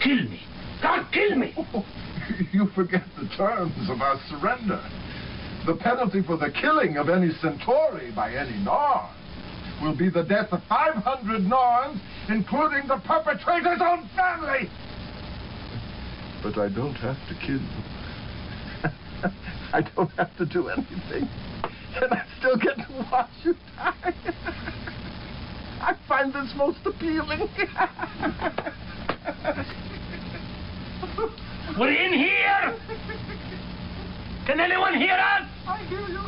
Kill me. God, kill me. You forget the terms of our surrender. The penalty for the killing of any Centauri by any Norn will be the death of 500 Norns, including the perpetrator's own family. But I don't have to kill you. I don't have to do anything. And I still get to watch you die. I find this most appealing. We're in here! Can anyone hear us? I hear you.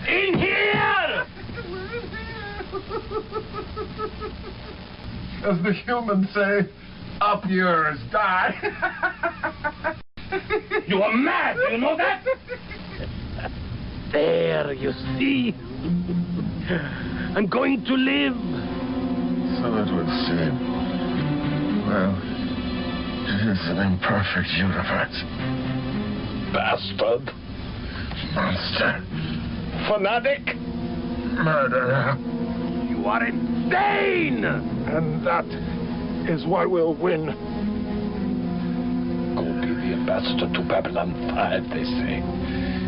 In here! As the humans say, up yours, die. You are mad, do you know that? There, you see. I'm going to live. So it would seem. Well, it is an imperfect universe. Bastard. Monster. Fanatic. Murderer. You are insane! And that is why we'll win. Go be the ambassador to Babylon 5, they say.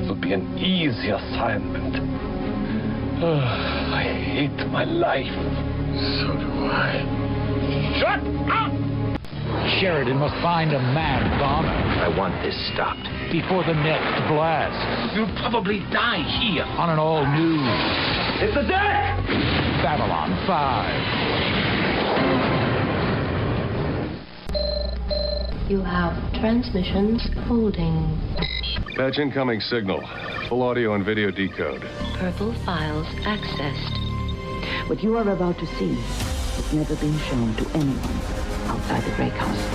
It'll be an easy assignment. I hate my life. So do I. Shut up! Sheridan must find a mad bomber. I want this stopped. Before the next blast. You'll probably die here. On an all-new... It's a deck! Babylon 5. You have transmissions holding. Patch incoming signal. Full audio and video decode. Purple files accessed. What you are about to see has never been shown to anyone outside the Great Council.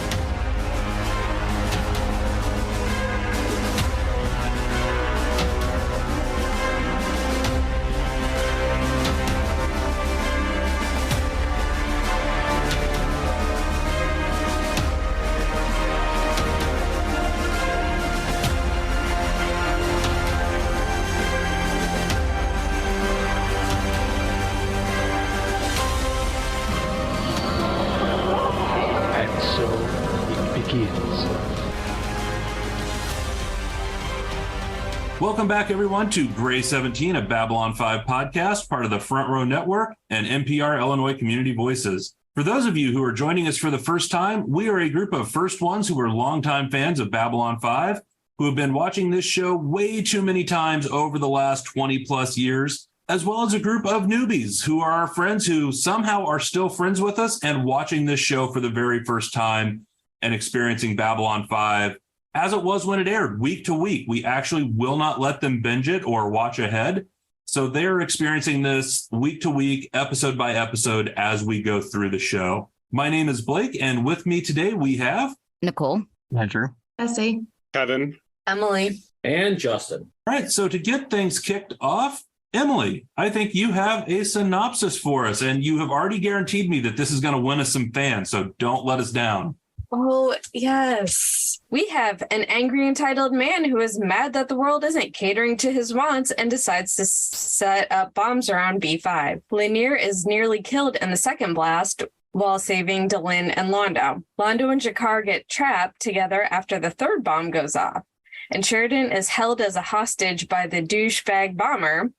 Welcome back, everyone, to Gray 17, a Babylon 5 podcast, part of the Front Row Network and NPR Illinois Community Voices. For those of you who are joining us for the first time, we are a group of first ones who are longtime fans of Babylon 5, who have been watching this show way too many times over the last 20 plus years, as well as a group of newbies who are our friends who somehow are still friends with us and watching this show for the very first time and experiencing Babylon 5 as it was when it aired, week to week. We actually will not let them binge it or watch ahead. So they're experiencing this week to week, episode by episode as we go through the show. My name is Blake, and with me today we have Nicole, Andrew, Jessi, Kevin, Emily, and Justin. All right, so to get things kicked off, Emily, I think you have a synopsis for us, and you have already guaranteed me that this is going to win us some fans, so don't let us down. Oh, yes. We have an angry, entitled man who is mad that the world isn't catering to his wants and decides to set up bombs around B5. Lennier is nearly killed in the second blast while saving Delin and Londo. Londo and G'Kar get trapped together after the third bomb goes off. And Sheridan is held as a hostage by the douchebag bomber.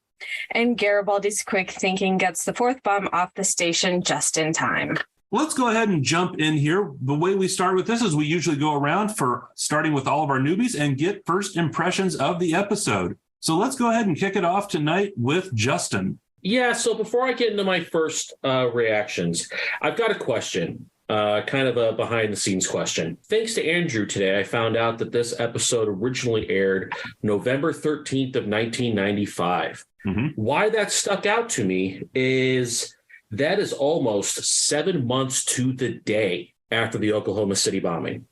And Garibaldi's quick thinking gets the fourth bomb off the station just in time. Let's go ahead and jump in here. The way we start with this is we usually go around for starting with all of our newbies and get first impressions of the episode. So let's go ahead and kick it off tonight with Justin. Yeah, so before I get into my first reactions, I've got a question, kind of a behind-the-scenes question. Thanks to Andrew today, I found out that this episode originally aired November 13th of 1995. Mm-hmm. Why that stuck out to me is that is almost 7 months to the day after the Oklahoma City bombing.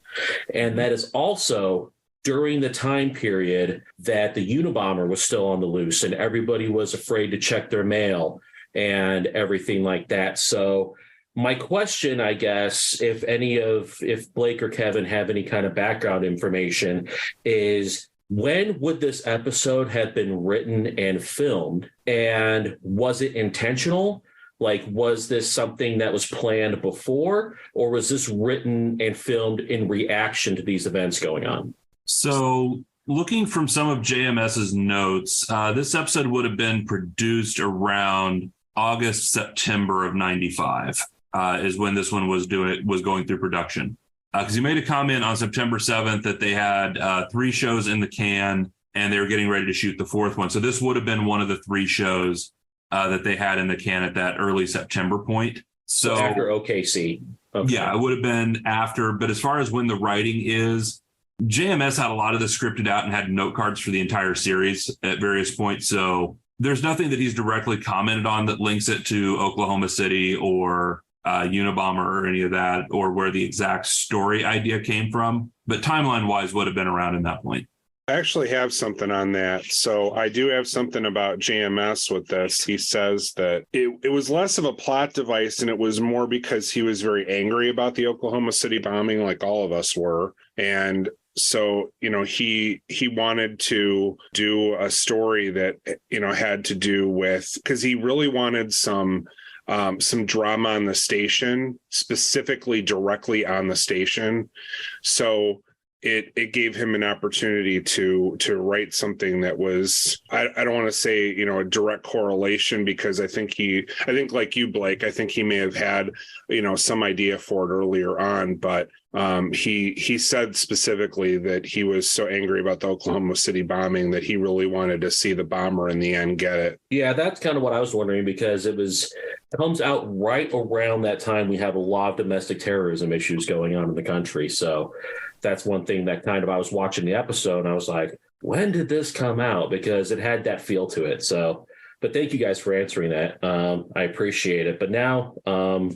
And that is also during the time period that the Unabomber was still on the loose and everybody was afraid to check their mail and everything like that. So my question, I guess, if Blake or Kevin have any kind of background information, is when would this episode have been written and filmed? And was it intentional Like, was this something that was planned before, or was this written and filmed in reaction to these events going on? So looking from some of JMS's notes, this episode would have been produced around August, September of 95 is when this one was going through production. Because he made a comment on September 7th that they had 3 shows in the can and they were getting ready to shoot the 4th one. So this would have been one of the 3 shows that they had in the can at that early September point. So after OKC. Okay. Yeah, it would have been after. But as far as when the writing is, JMS had a lot of this scripted out and had note cards for the entire series at various points. So there's nothing that he's directly commented on that links it to Oklahoma City or Unabomber or any of that, or where the exact story idea came from. But timeline wise would have been around in that point. I actually have something on that. So I do have something about JMS with this. He says that it was less of a plot device and it was more because he was very angry about the Oklahoma City bombing, like all of us were. And so, he wanted to do a story that, had to do with, because he really wanted some drama on the station, specifically directly on the station. So it gave him an opportunity to write something that was, I don't want to say, a direct correlation, because I think like you, Blake, I think he may have had, some idea for it earlier on, but he said specifically that he was so angry about the Oklahoma City bombing that he really wanted to see the bomber in the end get it. Yeah, that's kind of what I was wondering, because it comes out right around that time we have a lot of domestic terrorism issues going on in the country. So that's one thing that kind of, I was watching the episode and I was like, when did this come out? Because it had that feel to it. So, but thank you guys for answering that. I appreciate it. But now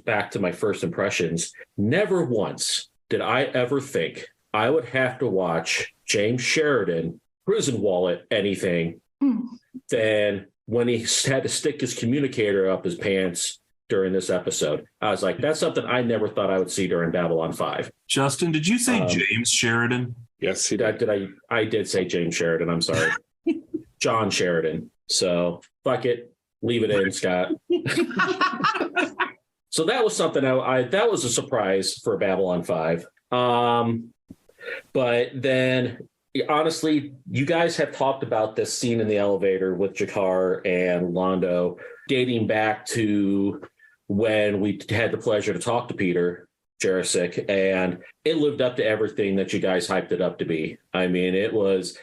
back to my first impressions. Never once did I ever think I would have to watch James Sheridan, Prison Wallet, anything than when he had to stick his communicator up his pants during this episode. I was like, that's something I never thought I would see during Babylon 5. Justin, did you say James Sheridan? Yes, he did. I did say James Sheridan. I'm sorry. John Sheridan. So fuck it. Leave it in, Scott. So that was something that was a surprise for Babylon 5. But then honestly, you guys have talked about this scene in the elevator with G'Kar and Londo dating back to when we had the pleasure to talk to Peter Jurasik, and it lived up to everything that you guys hyped it up to be. I mean, it was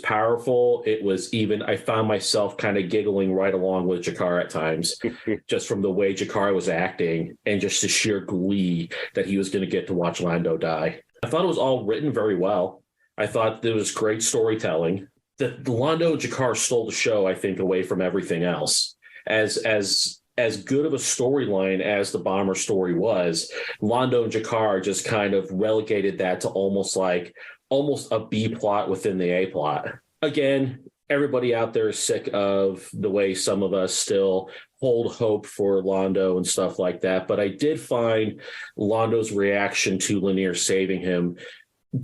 powerful. It was even, I found myself kind of giggling right along with G'Kar at times, just from the way G'Kar was acting and just the sheer glee that he was going to get to watch Londo die. I thought it was all written very well. I thought there was great storytelling. The Londo and G'Kar stole the show, I think, away from everything else. As good of a storyline as the bomber story was, Londo and G'Kar just kind of relegated that to almost a B plot within the A plot. Again, everybody out there is sick of the way some of us still hold hope for Londo and stuff like that. But I did find Londo's reaction to Lennier saving him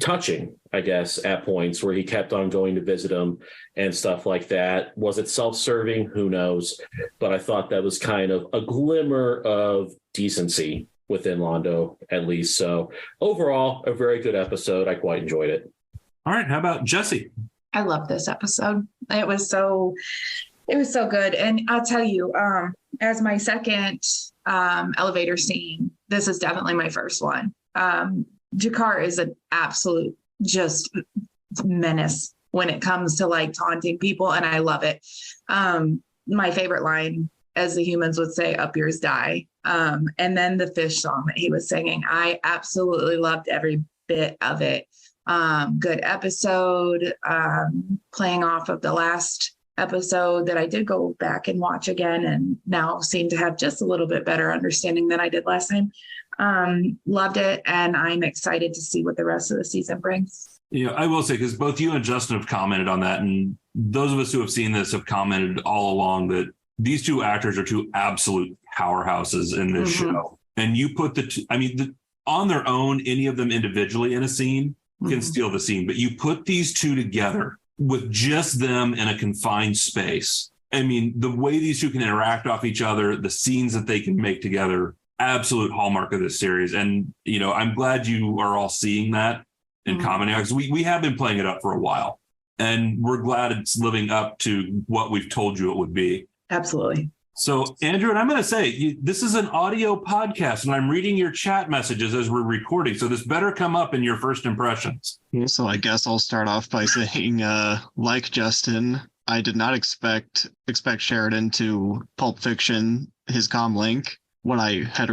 touching, I guess, at points where he kept on going to visit him and stuff like that. Was it self-serving? Who knows? But I thought that was kind of a glimmer of decency within Londo, at least. So overall, a very good episode. I quite enjoyed it. All right. How about Jessi? I love this episode. It was so good. And I'll tell you, as my second elevator scene, this is definitely my first one. G'Kar is an absolute just menace when it comes to like taunting people, and I love it. My favorite line, as the humans would say, "Up yours, die." And then the fish song that he was singing, I absolutely loved every bit of it. Good episode, playing off of the last episode that I did go back and watch again, and now seem to have just a little bit better understanding than I did last time. Loved it, and I'm excited to see what the rest of the season brings. Yeah, I will say, because both you and Justin have commented on that, and those of us who have seen this have commented all along that these two actors are two absolute powerhouses in this show. And you put on their own, any of them individually in a scene can steal the scene, but you put these two together with just them in a confined space, I mean, the way these two can interact off each other, the scenes that they can make together, absolute hallmark of this series. And, you know, I'm glad you are all seeing that in commenting, because we have been playing it up for a while, and we're glad it's living up to what we've told you it would be. Absolutely. So, Andrew, and I'm going to say, this is an audio podcast, and I'm reading your chat messages as we're recording, so this better come up in your first impressions. So I guess I'll start off by saying, like Justin, I did not expect Sheridan to Pulp Fiction his comlink. What I had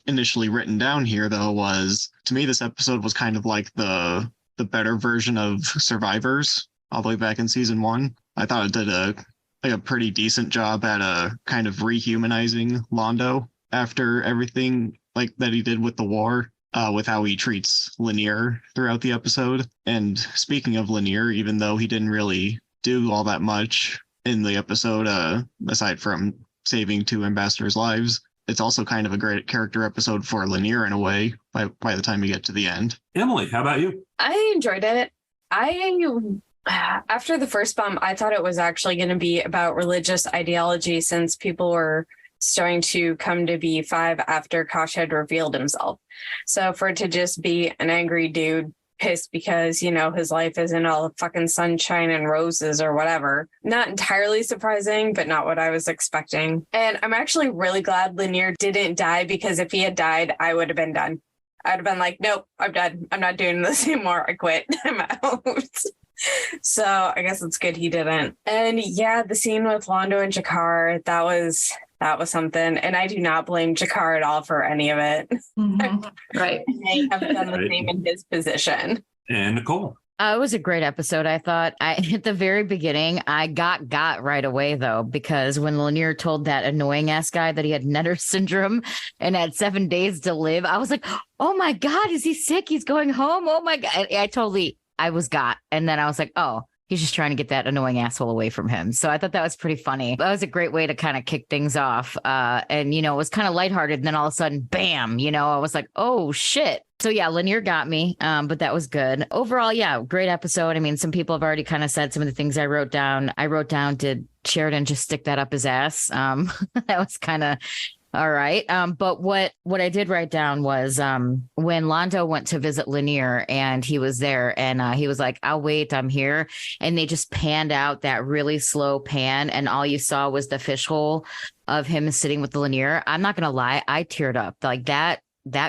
initially written down here, though, was, to me, this episode was kind of like the better version of Survivors all the way back in season 1. I thought it did a pretty decent job at kind of rehumanizing Londo after everything like that he did with the war, with how he treats Lennier throughout the episode. And speaking of Lennier, even though he didn't really do all that much in the episode, aside from saving 2 ambassadors' lives, it's also kind of a great character episode for Lennier in a way by the time you get to the end. Emily, how about you? I enjoyed it. After the first bomb, I thought it was actually going to be about religious ideology, since people were starting to come to B5 after Kosh had revealed himself. So for it to just be an angry dude pissed because, you know, his life isn't all fucking sunshine and roses or whatever, not entirely surprising, but not what I was expecting. And I'm actually really glad Lennier didn't die, because if he had died, I would have been done. I'd have been like, nope, I'm done. I'm not doing this anymore. I quit. I'm out. So I guess it's good he didn't. And yeah, the scene with Londo and G'Kar, that was something. And I do not blame G'Kar at all for any of it. Right. I have done the same in his position. And Nicole. It was a great episode. I thought at the very beginning, I got right away, though, because when Lennier told that annoying ass guy that he had Netter syndrome and had 7 days to live, I was like, oh my God, is he sick? He's going home. Oh my God. I was got. And then I was like, oh, he's just trying to get that annoying asshole away from him. So I thought that was pretty funny. That was a great way to kind of kick things off. And, you know, it was kind of lighthearted. And then all of a sudden, bam, you know, I was like, oh, shit. So, yeah, Lennier got me, but that was good. Overall, yeah, great episode. I mean, some people have already kind of said some of the things I wrote down. Did Sheridan just stick that up his ass? That was kind of all right. But what I did write down was when Londo went to visit Lennier and he was there and he was like, I'll wait, I'm here. And they just panned out that really slow pan. And all you saw was the fishhole of him sitting with the Lennier. I'm not going to lie. I teared up like that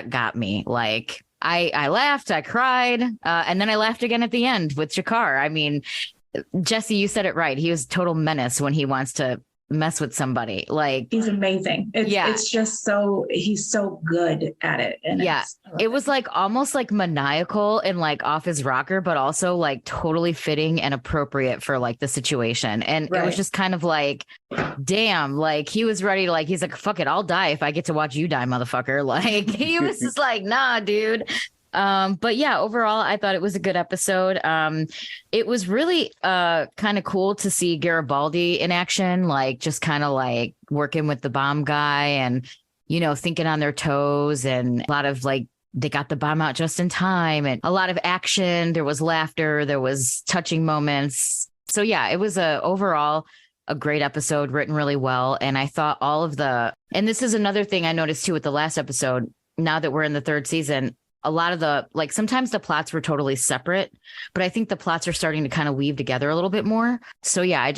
got me. Like I laughed, I cried. And then I laughed again at the end with G'Kar. I mean, Jessi, you said it right. He was a total menace when he wants to mess with somebody. Like, he's amazing. It's just he's so good at it. And yeah, it was like almost like maniacal and like off his rocker, but also like totally fitting and appropriate for like the situation. And It was just kind of like, damn, like he was ready to like, he's like, fuck it, I'll die if I get to watch you die, motherfucker. Like he was just like, nah, dude. But yeah, overall, I thought it was a good episode. It was really kind of cool to see Garibaldi in action, like just kind of like working with the bomb guy and, you know, thinking on their toes, and a lot of like, they got the bomb out just in time and a lot of action. There was laughter. There was touching moments. So yeah, it was overall a great episode, written really well. And I thought and this is another thing I noticed too with the last episode, now that we're in the 3rd season, a lot of sometimes the plots were totally separate, but I think the plots are starting to kind of weave together a little bit more. So yeah,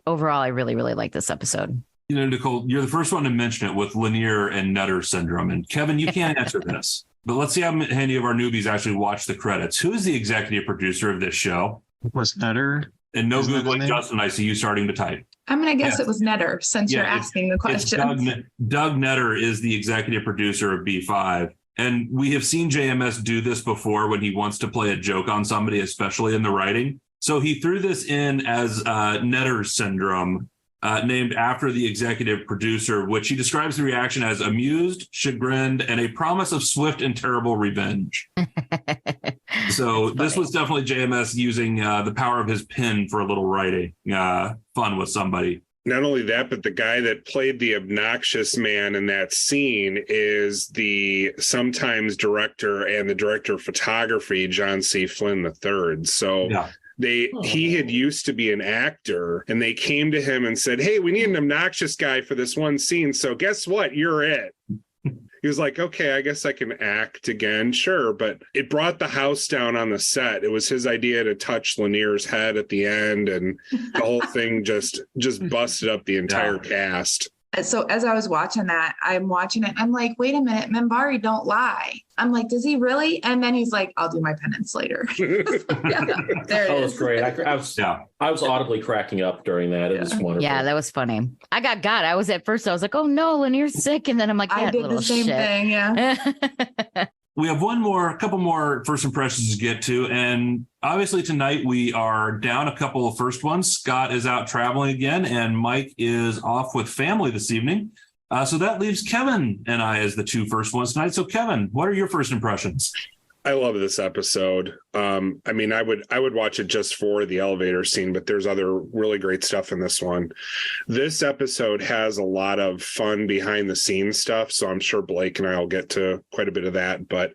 overall, I really, really like this episode. You know, Nicole, you're the first one to mention it with Lennier and Netter syndrome. And Kevin, you can't answer this, but let's see how many of our newbies actually watch the credits. Who is the executive producer of this show? Was Netter? And no Googling, Justin, I see you starting to type. I'm going to guess it was Netter, since you're asking the question. Doug Netter is the executive producer of B5. And we have seen JMS do this before when he wants to play a joke on somebody, especially in the writing. So he threw this in as Netter syndrome, named after the executive producer, which he describes the reaction as amused, chagrined, and a promise of swift and terrible revenge. So this was definitely JMS using the power of his pen for a little writing fun with somebody. Not only that, but the guy that played the obnoxious man in that scene is the sometimes director and the director of photography, John C. Flynn III. So He had used to be an actor, and they came to him and said, "Hey, we need an obnoxious guy for this one scene. So guess what? You're it." He was like, "Okay, I guess I can act again. Sure." But it brought the house down on the set. It was his idea to touch Lennier's head at the end, and the whole thing just busted up the entire cast. So as I was watching that, I'm watching it. I'm like, wait a minute, Minbari don't lie. I'm like, does he really? And then he's like, I'll do my penance later. There it was great. I was audibly cracking up during that. It was wonderful. Yeah, that was funny. I got. I was at first, I was like, oh no, Lennier's sick. And then I'm like, I did the same thing. Yeah. We have a couple more first impressions to get to. And obviously tonight we are down a couple of first ones. Scott is out traveling again, and Mike is off with family this evening. So that leaves Kevin and I as the two first ones tonight. So Kevin, what are your first impressions? I love this episode. I mean, I would watch it just for the elevator scene, but there's other really great stuff in this one. This episode has a lot of fun behind the scenes stuff, so I'm sure Blake and I will get to quite a bit of that. But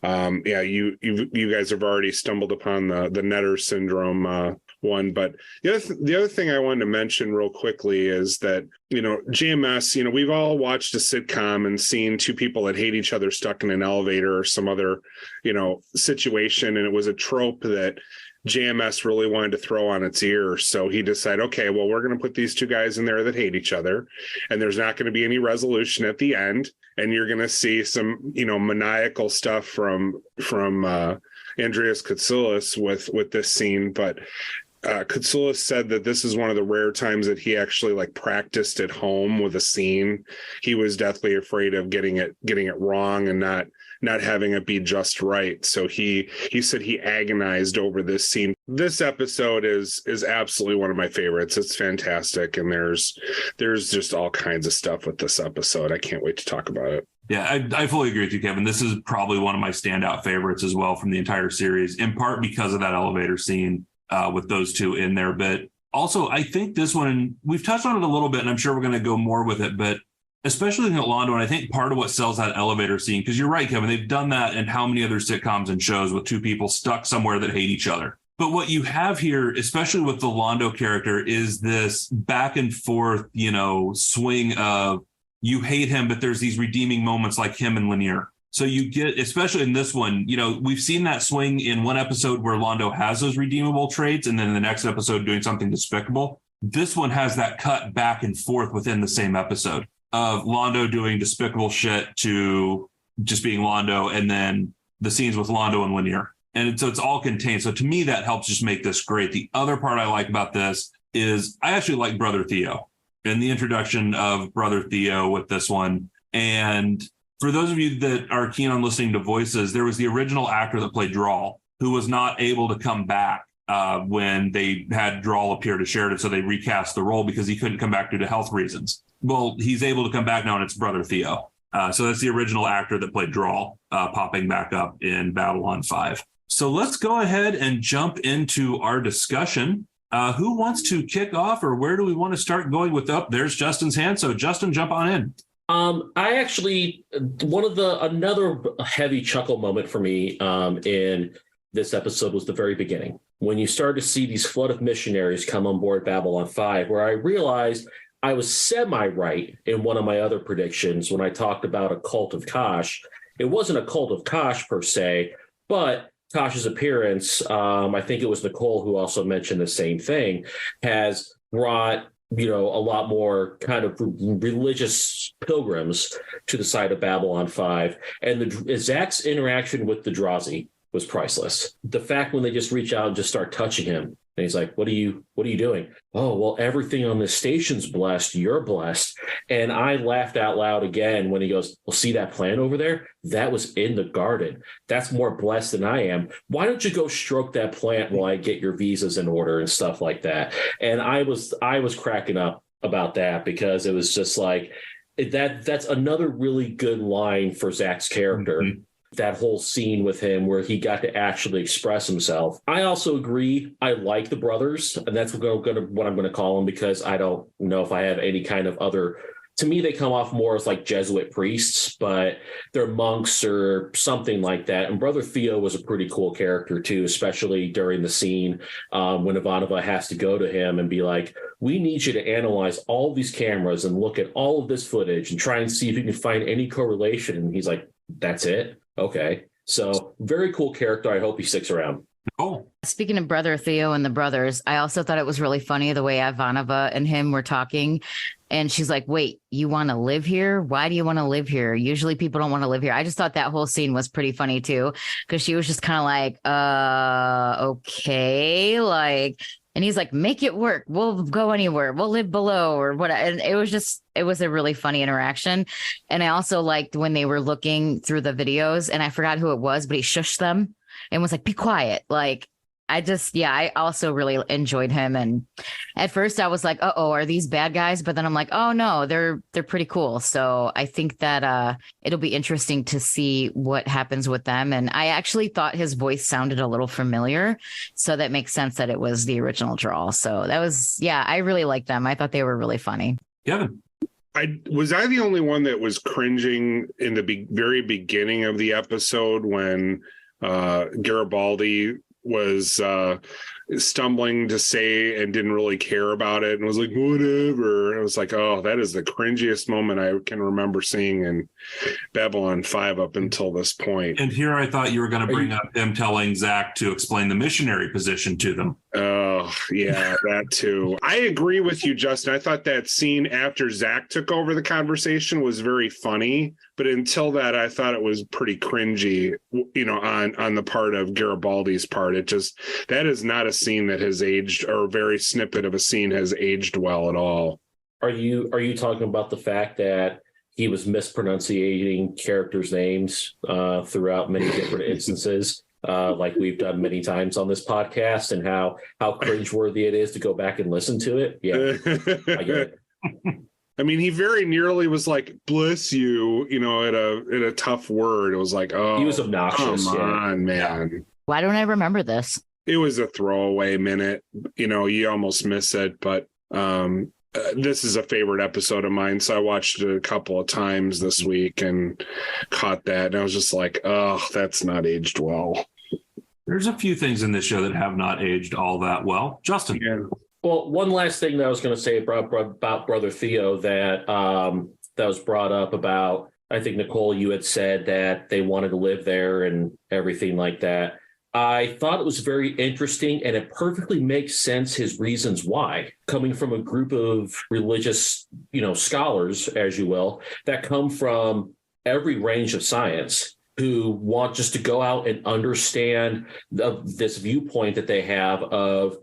you guys have already stumbled upon the Netter syndrome one. But the other thing I wanted to mention real quickly is that, JMS, we've all watched a sitcom and seen two people that hate each other stuck in an elevator or some other, situation. And it was a trope that JMS really wanted to throw on its ear. So he decided, okay, well, we're going to put these two guys in there that hate each other, and there's not going to be any resolution at the end. And you're going to see some, maniacal stuff from Andreas Katsoulis with this scene. But Katsoulis said that this is one of the rare times that he actually practiced at home with a scene. He was deathly afraid of getting it wrong and not having it be just right. So he said he agonized over this scene. This episode is absolutely one of my favorites. It's fantastic, and there's just all kinds of stuff with this episode. I can't wait to talk about it. Yeah, I fully agree with you, Kevin. This is probably one of my standout favorites as well from the entire series, in part because of that elevator scene with those two in there. But also, I think this one, we've touched on it a little bit, and I'm sure we're going to go more with it, but especially in Londo, and I think part of what sells that elevator scene, because you're right, Kevin, they've done that in how many other sitcoms and shows with two people stuck somewhere that hate each other. But what you have here, especially with the Londo character, is this back and forth, swing of you hate him, but there's these redeeming moments like him and Lennier. So you get, especially in this one, we've seen that swing in one episode where Londo has those redeemable traits, and then in the next episode doing something despicable. This one has that cut back and forth within the same episode of Londo doing despicable shit to just being Londo, and then the scenes with Londo and Lennier. And so it's all contained. So to me, that helps just make this great. The other part I like about this is I actually like Brother Theo and the introduction of Brother Theo with this one. And for those of you that are keen on listening to voices, there was the original actor that played Drawl, who was not able to come back when they had Drawl appear to Sheridan. So they recast the role because he couldn't come back due to health reasons. Well, he's able to come back now, and it's Brother Theo. So that's the original actor that played Drawl, popping back up in Babylon 5. So let's go ahead and jump into our discussion. Who wants to kick off, or where do we want to start going with up? There's Justin's hand. So Justin, jump on in. I actually, another heavy chuckle moment for me in this episode was the very beginning. When you start to see these flood of missionaries come on board Babylon 5, where I realized I was semi-right in one of my other predictions when I talked about a cult of Kosh. It wasn't a cult of Kosh per se, but Kosh's appearance, I think it was Nicole who also mentioned the same thing, has brought a lot more kind of religious pilgrims to the side of Babylon 5. And Zach's interaction with the Drazi was priceless. The fact when they just reach out and just start touching him, and he's like, what are you doing? Oh, well, everything on this station's blessed. You're blessed. And I laughed out loud again when he goes, well, see that plant over there? That was in the garden. That's more blessed than I am. Why don't you go stroke that plant while I get your visas in order and stuff like that? And I was cracking up about that, because it was just like that's another really good line for Zach's character. Mm-hmm. That whole scene with him where he got to actually express himself. I also agree. I like the brothers, and that's what I'm going to call them, because I don't know if I have any kind of other to me, they come off more as like Jesuit priests, but they're monks or something like that. And Brother Theo was a pretty cool character too, especially during the scene when Ivanova has to go to him and be like, we need you to analyze all these cameras and look at all of this footage and try and see if you can find any correlation. And he's like, that's it? Okay. So very cool character. I hope he sticks around. Oh. Speaking of Brother Theo and the brothers, I also thought it was really funny the way Ivanova and him were talking. And she's like, wait, you want to live here? Why do you want to live here? Usually people don't want to live here. I just thought that whole scene was pretty funny too, because she was just kind of like, okay. Like, and he's like, make it work. We'll go anywhere. We'll live below or what. And it was a really funny interaction. And I also liked when they were looking through the videos, and I forgot who it was, but he shushed them and was like, be quiet. Like, I also really enjoyed him. And at first I was like, uh-oh, are these bad guys? But then I'm like, oh no, they're pretty cool. So I think that it'll be interesting to see what happens with them. And I actually thought his voice sounded a little familiar. So that makes sense that it was the original draw. So that was, I really liked them. I thought they were really funny. Kevin. Was I the only one that was cringing in the very beginning of the episode when Garibaldi was stumbling to say and didn't really care about it and was like, whatever. I was like, oh, that is the cringiest moment I can remember seeing in Babylon 5 up until this point. And here I thought you were going to bring up him telling Zach to explain the missionary position to them. Oh, yeah, that too. I agree with you, Justin. I thought that scene after Zach took over the conversation was very funny, but until that, I thought it was pretty cringy, on the part of Garibaldi's part. That is not a scene that has aged, or a very snippet of a scene has aged well at all. Are you talking about the fact that he was mispronouncing characters' names throughout many different instances? Like we've done many times on this podcast, and how cringeworthy it is to go back and listen to it. Yeah, I get it. I mean, he very nearly was like, bless you, in a tough word. It was like, oh, he was obnoxious. Come on, man. Why don't I remember this? It was a throwaway minute. You almost miss it, but this is a favorite episode of mine. So I watched it a couple of times this week and caught that. And I was just like, oh, that's not aged well. There's a few things in this show that have not aged all that well. Justin. Yeah. Well, one last thing that I was going to say about Brother Theo that was brought up about, I think, Nicole, you had said that they wanted to live there and everything like that. I thought it was very interesting, and it perfectly makes sense, his reasons why, coming from a group of religious, scholars, as you will, that come from every range of science, who want just to go out and understand this viewpoint that they have of,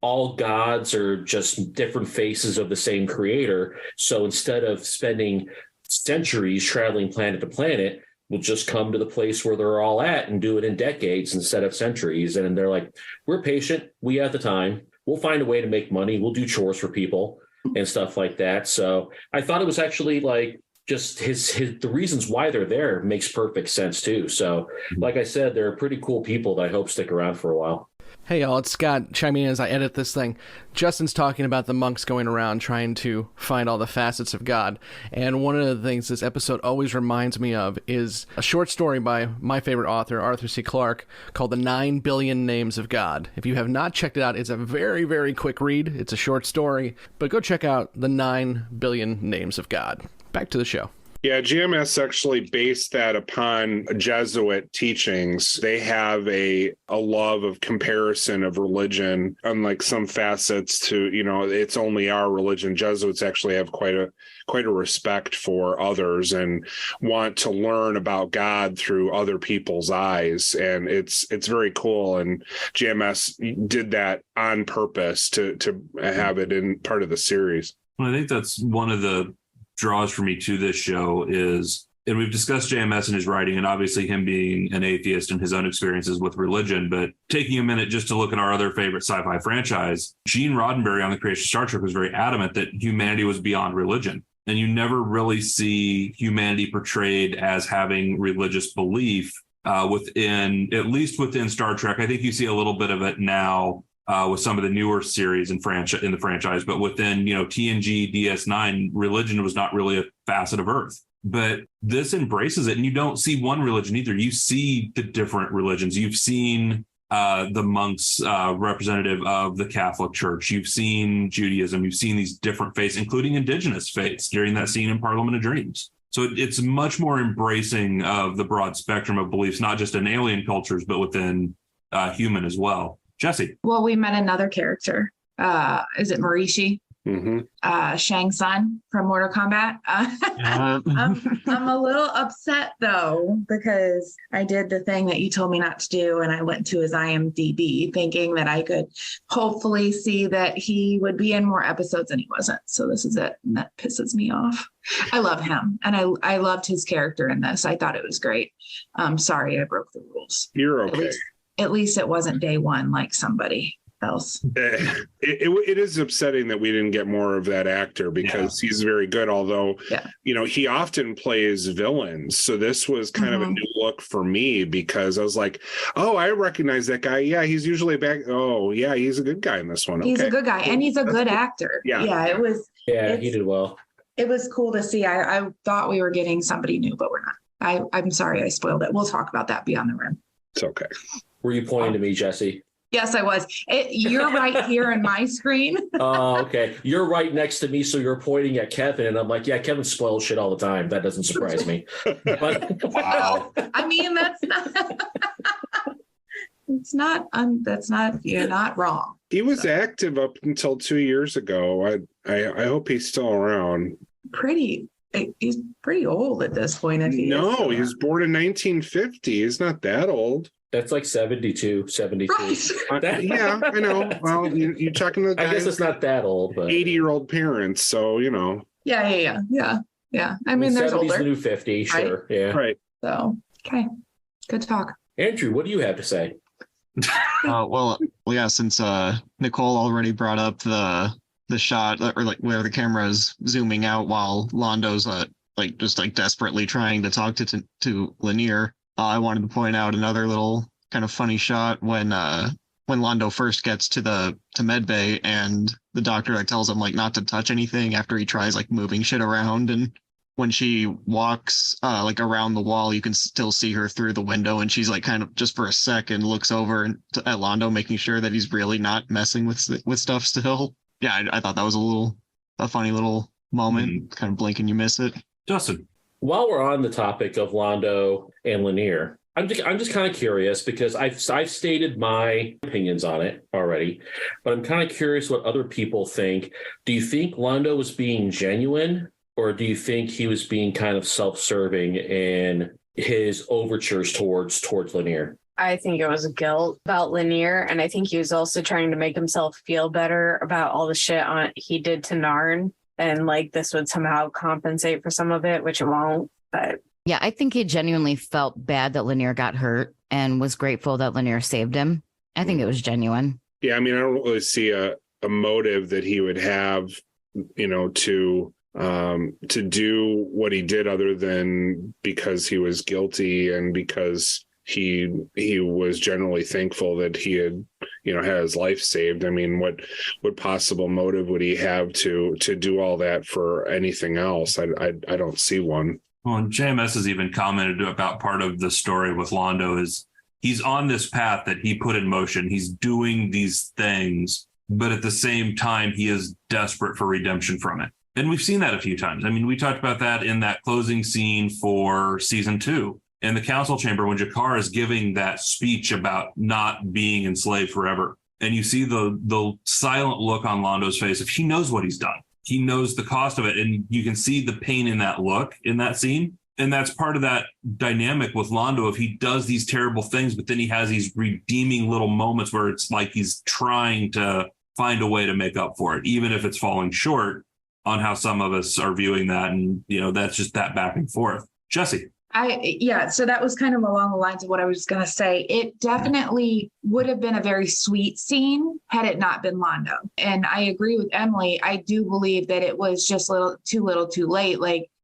all gods are just different faces of the same creator. So instead of spending centuries traveling planet to planet, we'll just come to the place where they're all at and do it in decades instead of centuries. And they're like, we're patient. We have the time. We'll find a way to make money. We'll do chores for people and stuff like that. So I thought it was actually like just the reasons why they're there makes perfect sense too. So like I said, they're pretty cool people that I hope stick around for a while. Hey y'all, it's Scott chiming in as I edit this thing. Justin's talking about the monks going around trying to find all the facets of God. And one of the things this episode always reminds me of is a short story by my favorite author, Arthur C. Clarke, called The 9 Billion Names of God. If you have not checked it out, it's a very, very quick read. It's a short story, but go check out The 9 Billion Names of God. Back to the show. Yeah, GMS actually based that upon Jesuit teachings. They have a love of comparison of religion, unlike some facets to, it's only our religion. Jesuits actually have quite a respect for others and want to learn about God through other people's eyes. And it's very cool. And GMS did that on purpose to have it in part of the series. Well, I think that's one of the draws for me to this show is, and we've discussed JMS and his writing and obviously him being an atheist and his own experiences with religion, but taking a minute just to look at our other favorite sci-fi franchise, Gene Roddenberry on the creation of Star Trek was very adamant that humanity was beyond religion. And you never really see humanity portrayed as having religious belief at least within Star Trek. I think you see a little bit of it now with some of the newer series in the franchise, but within, TNG, DS9, religion was not really a facet of Earth. But this embraces it, and you don't see one religion either. You see the different religions. You've seen the monks representative of the Catholic Church. You've seen Judaism. You've seen these different faiths, including indigenous faiths during that scene in Parliament of Dreams. So it's much more embracing of the broad spectrum of beliefs, not just in alien cultures, but within human as well. Jessi. Well, we met another character. Is it Marishi? Mm-hmm. Shang Tsung from Mortal Kombat. I'm a little upset though, because I did the thing that you told me not to do, and I went to his IMDb thinking that I could hopefully see that he would be in more episodes, and he wasn't. So this is it, and that pisses me off. I love him, and I loved his character in this. I thought it was great. Sorry, I broke the rules. You're okay. At least it wasn't day one like somebody else. It is upsetting that we didn't get more of that actor, because he's very good, although he often plays villains. So this was kind of a new look for me, because I was like, oh, I recognize that guy. Yeah, he's usually back. Oh yeah, he's a good guy in this one. He's a good guy, and he's a good actor. It was he did well. It was cool to see. I thought we were getting somebody new, but we're not. I'm sorry I spoiled it. We'll talk about that beyond the rim. It's okay. Were you pointing to me, Jessi? Yes, I was. You're right here in my screen. Oh, okay. You're right next to me, so you're pointing at Kevin, and I'm like, yeah, Kevin spoils shit all the time. That doesn't surprise me. But, wow. I mean, that's not. You're not wrong. He was active up until 2 years ago. I hope he's still around. He's pretty old at this point. If he he was born in 1950. He's not that old. That's like 72, 73. Right. Yeah, I know. Well, you're talking to the guys. I guess it's not that old, but 80-year-old parents. So, Yeah. I mean, there's 70's older. The new 50, sure. Right? Yeah. Right. So, okay. Good talk. Andrew, what do you have to say? Since Nicole already brought up the shot, or like where the camera is zooming out while Londo's desperately trying to talk to Lennier. I wanted to point out another little kind of funny shot when Londo first gets to medbay, and the doctor tells him not to touch anything after he tries moving shit around, and when she walks around the wall, you can still see her through the window, and she's kind of just for a second looks over at Londo, making sure that he's really not messing with stuff still. Yeah, I thought that was a funny little moment. Kind of blink and you miss it. Justin. While we're on the topic of Londo and Lennier, I'm just kind of curious, because I've stated my opinions on it already, but I'm kind of curious what other people think. Do you think Londo was being genuine, or do you think he was being kind of self-serving in his overtures towards Lennier? I think it was guilt about Lennier, and I think he was also trying to make himself feel better about all the shit he did to Narn. And this would somehow compensate for some of it, which it won't. But yeah, I think he genuinely felt bad that Lennier got hurt and was grateful that Lennier saved him. I think it was genuine. Yeah, I mean, I don't really see a motive that he would have, to do what he did, other than because he was guilty and because he was generally thankful that he had had his life saved. I mean, what possible motive would he have to do all that for anything else? I don't see one. Well, and JMS has even commented about part of the story with Londo is he's on this path that he put in motion. He's doing these things, but at the same time, he is desperate for redemption from it. And we've seen that a few times. I mean, we talked about that in that closing scene for season 2. In the council chamber, when G'Kar is giving that speech about not being enslaved forever, and you see the silent look on Londo's face, if he knows what he's done, he knows the cost of it, and you can see the pain in that look in that scene. And that's part of that dynamic with Londo. If he does these terrible things, but then he has these redeeming little moments where it's like he's trying to find a way to make up for it, even if it's falling short on how some of us are viewing that. And, that's just that back and forth. Jessi. So that was kind of along the lines of what I was going to say. It definitely would have been a very sweet scene had it not been Londo. And I agree with Emily. I do believe that it was just too little too late.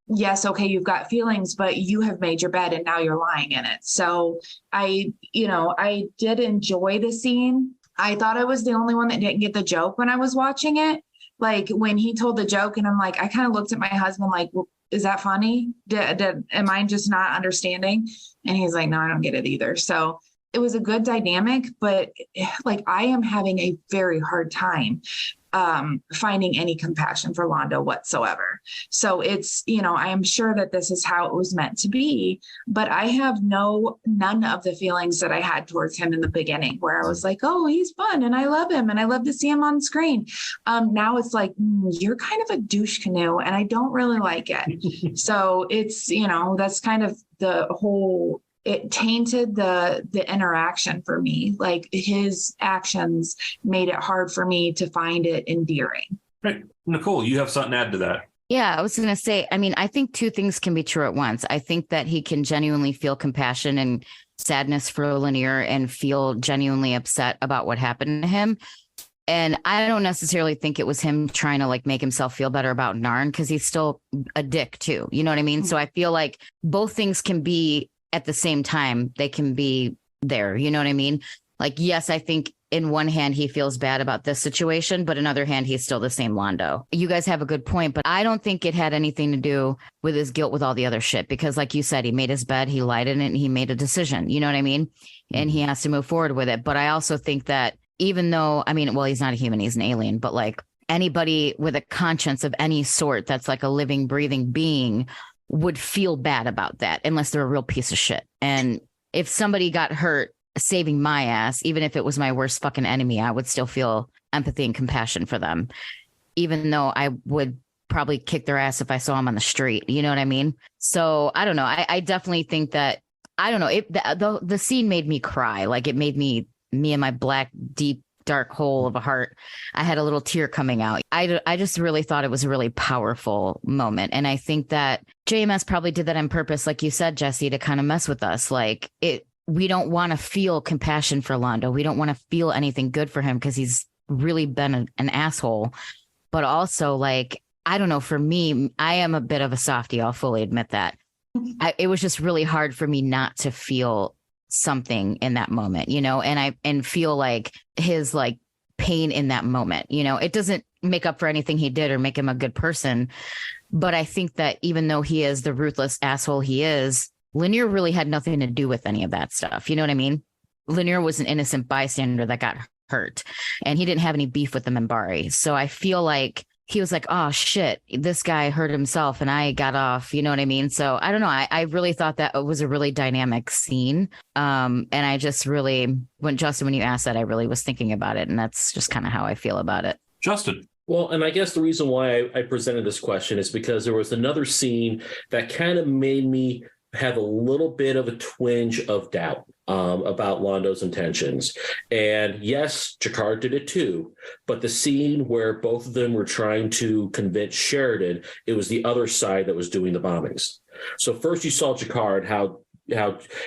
Yes, okay, you've got feelings, but you have made your bed and now you're lying in it. So I did enjoy the scene. I thought I was the only one that didn't get the joke when I was watching it. Like when he told the joke and I'm like, I kind of looked at my husband like, well, is that funny? Am I just not understanding? And he's like, no, I don't get it either. So it was a good dynamic, but like I am having a very hard time finding any compassion for Londo whatsoever. So it's, I am sure that this is how it was meant to be, but I have none of the feelings that I had towards him in the beginning where I was like, oh, he's fun and I love him and I love to see him on screen. Now it's like, you're kind of a douche canoe and I don't really like it. So it's, that's kind of the whole, it tainted the interaction for me. Like his actions made it hard for me to find it endearing. Right. Nicole, you have something to add to that. Yeah, I was going to say, I mean, I think two things can be true at once. I think that he can genuinely feel compassion and sadness for Lennier and feel genuinely upset about what happened to him. And I don't necessarily think it was him trying to like make himself feel better about Narn because he's still a dick too. You know what I mean? So I feel like both things can be at the same time. They can be there. You know what I mean? Like, yes, I think in one hand, he feels bad about this situation, but in other hand, he's still the same Londo. You guys have a good point, but I don't think it had anything to do with his guilt with all the other shit, because like you said, he made his bed, he lied in it, and he made a decision. You know what I mean? And he has to move forward with it. But I also think that even though, I mean, well, he's not a human, he's an alien, but like anybody with a conscience of any sort that's like a living, breathing being would feel bad about that unless they're a real piece of shit. And if somebody got hurt saving my ass, even if it was my worst fucking enemy, I would still feel empathy and compassion for them, even though I would probably kick their ass if I saw them on the street. You know what I mean? So I don't know. I definitely think that, I don't know, the scene made me cry. Like it made me and my black, deep, dark hole of a heart. I had a little tear coming out. I just really thought it was a really powerful moment. And I think that JMS probably did that on purpose, like you said, Jessi, to kind of mess with us. Like we don't want to feel compassion for Londo. We don't want to feel anything good for him because he's really been an asshole. But also, like, I don't know, for me, I am a bit of a softie. I'll fully admit that. It was just really hard for me not to feel something in that moment, and feel like his like pain in that moment. It doesn't make up for anything he did or make him a good person. But I think that even though he is the ruthless asshole he is, Lennier really had nothing to do with any of that stuff. You know what I mean? Lennier was an innocent bystander that got hurt, and he didn't have any beef with the Minbari. So I feel like he was like, oh shit, this guy hurt himself and I got off. You know what I mean? So I don't know. I really thought that it was a really dynamic scene. And I just really, when you asked that, I really was thinking about it. And that's just kind of how I feel about it. Justin. Well, and I guess the reason why I presented this question is because there was another scene that kind of made me have a little bit of a twinge of doubt about Londo's intentions. And yes, G'Kar did it too. But the scene where both of them were trying to convince Sheridan, it was the other side that was doing the bombings. So first you saw G'Kar and how,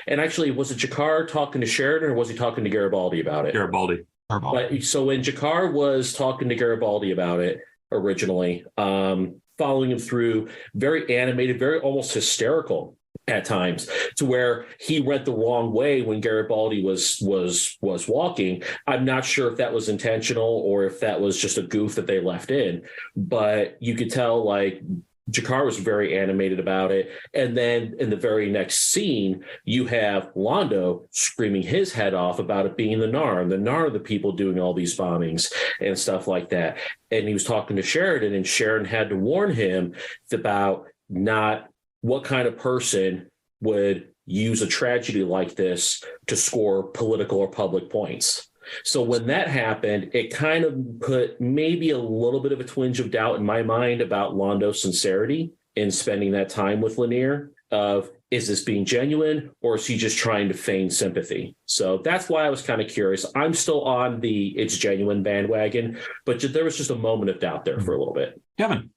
and actually, was it G'Kar talking to Sheridan or was he talking to Garibaldi about it? Garibaldi. But, so when G'Kar was talking to Garibaldi about it originally, following him through, very animated, very almost hysterical at times, to where he went the wrong way when Garibaldi was walking. I'm not sure if that was intentional or if that was just a goof that they left in, but you could tell like G'Kar was very animated about it. And then in the very next scene, you have Londo screaming his head off about it being the Narn, the people doing all these bombings and stuff like that. And he was talking to Sheridan, and Sheridan had to warn him about not what kind of person would use a tragedy like this to score political or public points. So when that happened, it kind of put maybe a little bit of a twinge of doubt in my mind about Londo's sincerity in spending that time with Lennier of, is this being genuine or is he just trying to feign sympathy? So that's why I was kind of curious. I'm still on the it's genuine bandwagon, but there was just a moment of doubt there for a little bit. Kevin.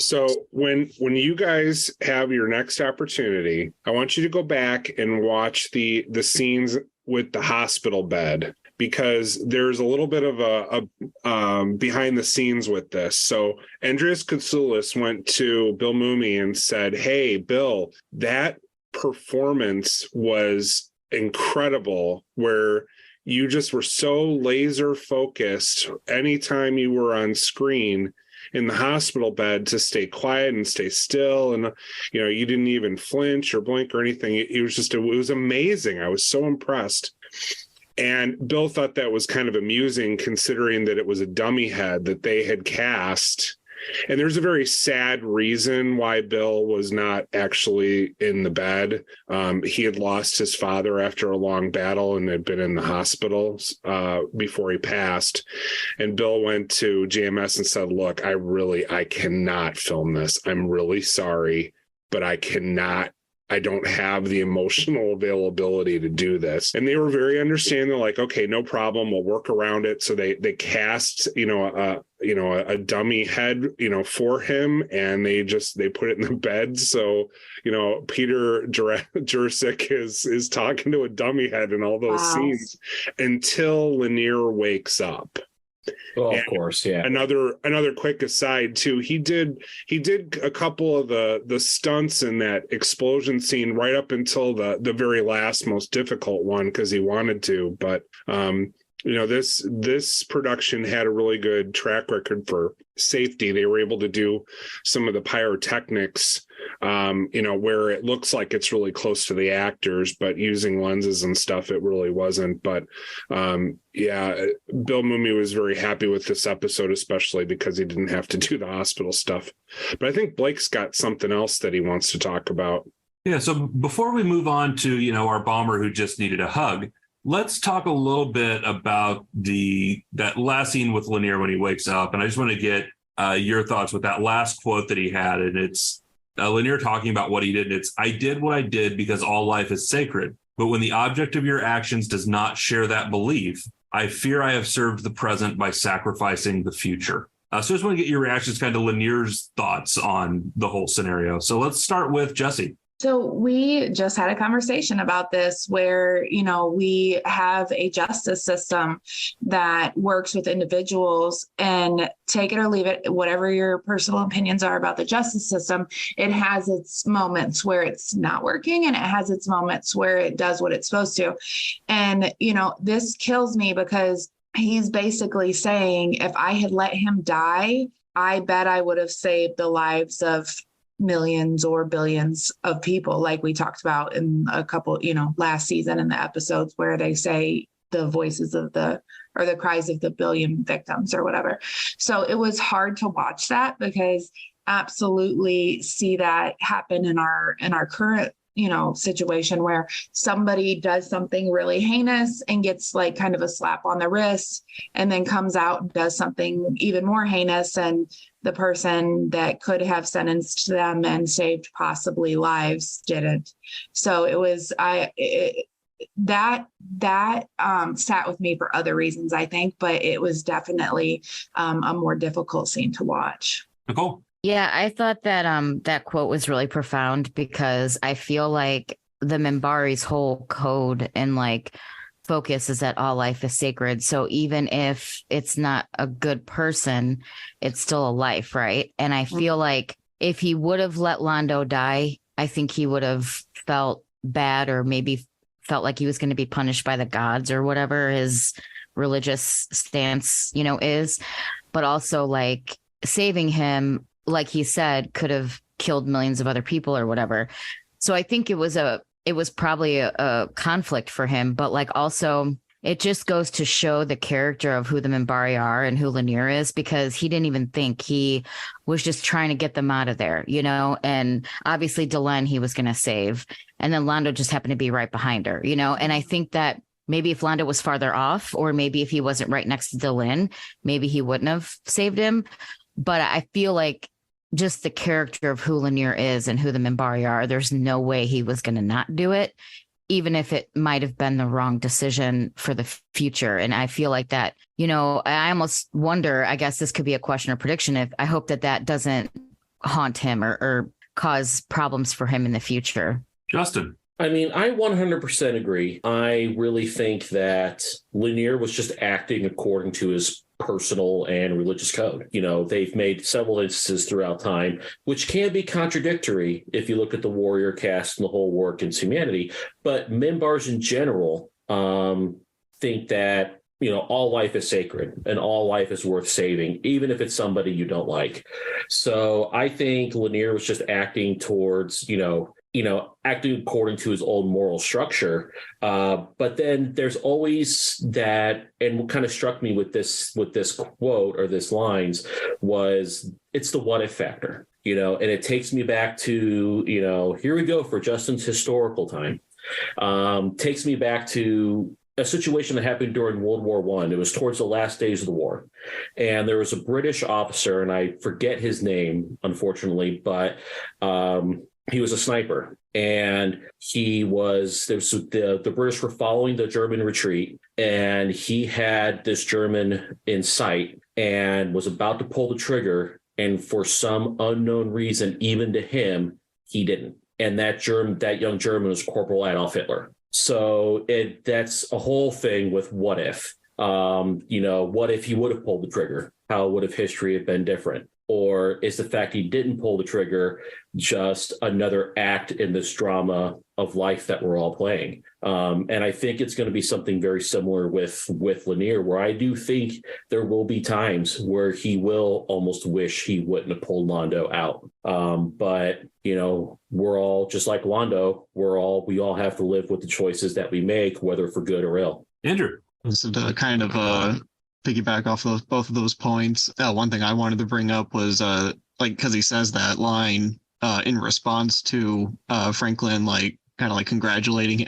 So when you guys have your next opportunity, I want you to go back and watch the scenes with the hospital bed, because there's a little bit of a behind the scenes with this. So Andreas Katsoulis went to Bill Mumy and said, hey, Bill, that performance was incredible, where you just were so laser focused anytime you were on screen in the hospital bed to stay quiet and stay still. And, you didn't even flinch or blink or anything. It was amazing. I was so impressed. And Bill thought that was kind of amusing, considering that it was a dummy head that they had cast. And there's a very sad reason why Bill was not actually in the bed. He had lost his father after a long battle and had been in the hospital before he passed. And Bill went to JMS and said, look, I cannot film this. I'm really sorry, but I don't have the emotional availability to do this. And they were very understanding. They're like, okay, no problem. We'll work around it. So they cast, a dummy head, for him. And they put it in the bed. So, Peter Jurasik is talking to a dummy head in all those scenes until Lennier wakes up. Well, of course, yeah. Another quick aside too. He did a couple of the stunts in that explosion scene right up until the very last, most difficult one because he wanted to. But this production had a really good track record for safety. They were able to do some of the pyrotechnics, where it looks like it's really close to the actors, but using lenses and stuff, it really wasn't. But Bill Mumy was very happy with this episode, especially because he didn't have to do the hospital stuff. But I think Blake's got something else that he wants to talk about. Yeah. So before we move on to, our bomber who just needed a hug, let's talk a little bit about that last scene with Lennier when he wakes up. And I just want to get your thoughts with that last quote that he had. And it's Lennier talking about what he did. It's, I did what I did because all life is sacred. But when the object of your actions does not share that belief, I fear I have served the present by sacrificing the future. So I just want to get your reactions, kind of Lennier's thoughts on the whole scenario. So let's start with Jessi. So we just had a conversation about this where, we have a justice system that works with individuals, and take it or leave it, whatever your personal opinions are about the justice system, it has its moments where it's not working and it has its moments where it does what it's supposed to. And, this kills me because he's basically saying, if I had let him die, I bet I would have saved the lives of millions or billions of people, like we talked about in a couple, last season in the episodes where they say the voices of the cries of the billion victims or whatever. So it was hard to watch that because absolutely see that happen in our current situation where somebody does something really heinous and gets like kind of a slap on the wrist, and then comes out and does something even more heinous, and the person that could have sentenced them and saved possibly lives didn't. So it was that sat with me for other reasons, I think, but it was definitely a more difficult scene to watch. Nicole? Yeah, I thought that that quote was really profound because I feel like the Minbari's whole code and focus is that all life is sacred. So even if it's not a good person, it's still a life, right? And I feel like if he would have let Londo die, I think he would have felt bad, or maybe felt like he was going to be punished by the gods or whatever his religious stance, is. But also saving him, like he said, could have killed millions of other people or whatever. So I think it was probably a conflict for him, but also it just goes to show the character of who the Minbari are and who Lennier is, because he didn't even think, he was just trying to get them out of there, and obviously Delenn he was going to save. And then Londo just happened to be right behind her, and I think that maybe if Londo was farther off, or maybe if he wasn't right next to Delenn, maybe he wouldn't have saved him. But I feel like just the character of who Lennier is and who the Minbari are, there's no way he was going to not do it, even if it might have been the wrong decision for the future. And I feel like that, I almost wonder, I guess this could be a question or prediction, if I hope that doesn't haunt him or cause problems for him in the future. Justin? I mean, I 100% agree. I really think that Lennier was just acting according to his personal and religious code. They've made several instances throughout time, which can be contradictory if you look at the warrior cast and the whole war against humanity. But Minbars in general, think that, all life is sacred and all life is worth saving, even if it's somebody you don't like. So I think Lennier was just acting towards, acting according to his own moral structure. But then there's always that, and what kind of struck me with this quote or this lines was it's the what if factor, and it takes me back to, here we go for Justin's historical time. Takes me back to a situation that happened during World War I. It was towards the last days of the war. And there was a British officer, and I forget his name, unfortunately, but he was a sniper. And the British were following the German retreat, and he had this German in sight and was about to pull the trigger. And for some unknown reason, even to him, he didn't. And that young German was Corporal Adolf Hitler. So that's a whole thing with what if, what if he would have pulled the trigger? How would have history have been different? Or is the fact he didn't pull the trigger just another act in this drama of life that we're all playing? And I think it's going to be something very similar with Lennier, where I do think there will be times where he will almost wish he wouldn't have pulled Londo out. But, we're all just like Londo. We all have to live with the choices that we make, whether for good or ill. Andrew. So to kind of piggyback off both of those points, one thing I wanted to bring up was because he says that line in response to Franklin, congratulating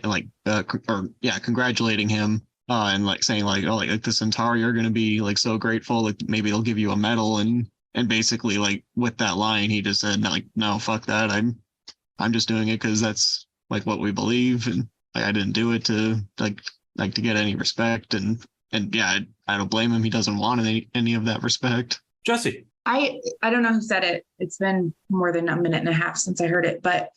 congratulating him and saying the Centauri are going to be so grateful, maybe they'll give you a medal, and basically with that line he just said no, fuck that, I'm just doing it because that's what we believe, and I didn't do it to to get any respect, and yeah, I don't blame him. He doesn't want any of that respect. Jessi. I don't know who said it. It's been more than a minute and a half since I heard it, but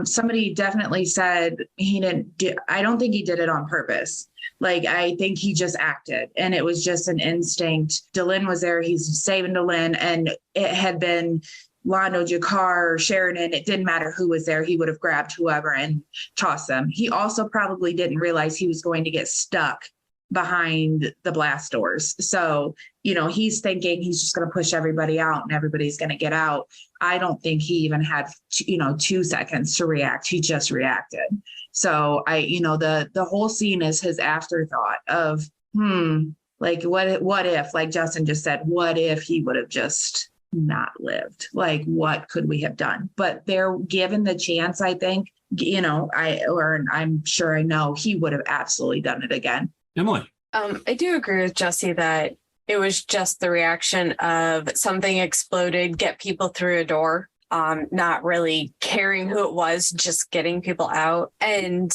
somebody definitely said I don't think he did it on purpose. I think he just acted, and it was just an instinct. Delenn was there. He's saving Delenn, and it had been Londo, G'Kar, Sheridan. It didn't matter who was there. He would have grabbed whoever and tossed them. He also probably didn't realize he was going to get stuck behind the blast doors. So, he's thinking he's just going to push everybody out and everybody's going to get out. I don't think he even had, 2 seconds to react. He just reacted. So the whole scene is his afterthought of, what if, like Justin just said, what if he would have just not lived? What could we have done? But they're given the chance, I think, I'm sure I know he would have absolutely done it again. Emily. I do agree with Jessi that it was just the reaction of something exploded, get people through a door, not really caring who it was, just getting people out. And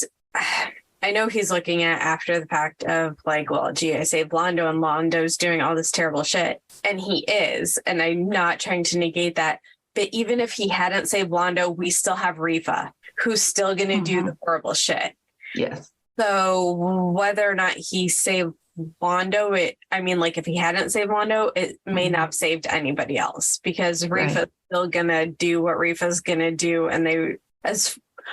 I know he's looking at after the fact of I saved Londo and Londo's doing all this terrible shit. And he is. And I'm not trying to negate that. But even if he hadn't saved Londo, we still have Rifa, who's still going to do the horrible shit. Yes. So whether or not he saved Londo, if he hadn't saved Londo, it may not have saved anybody else, because Rifa's still gonna do what Rifa's gonna do, and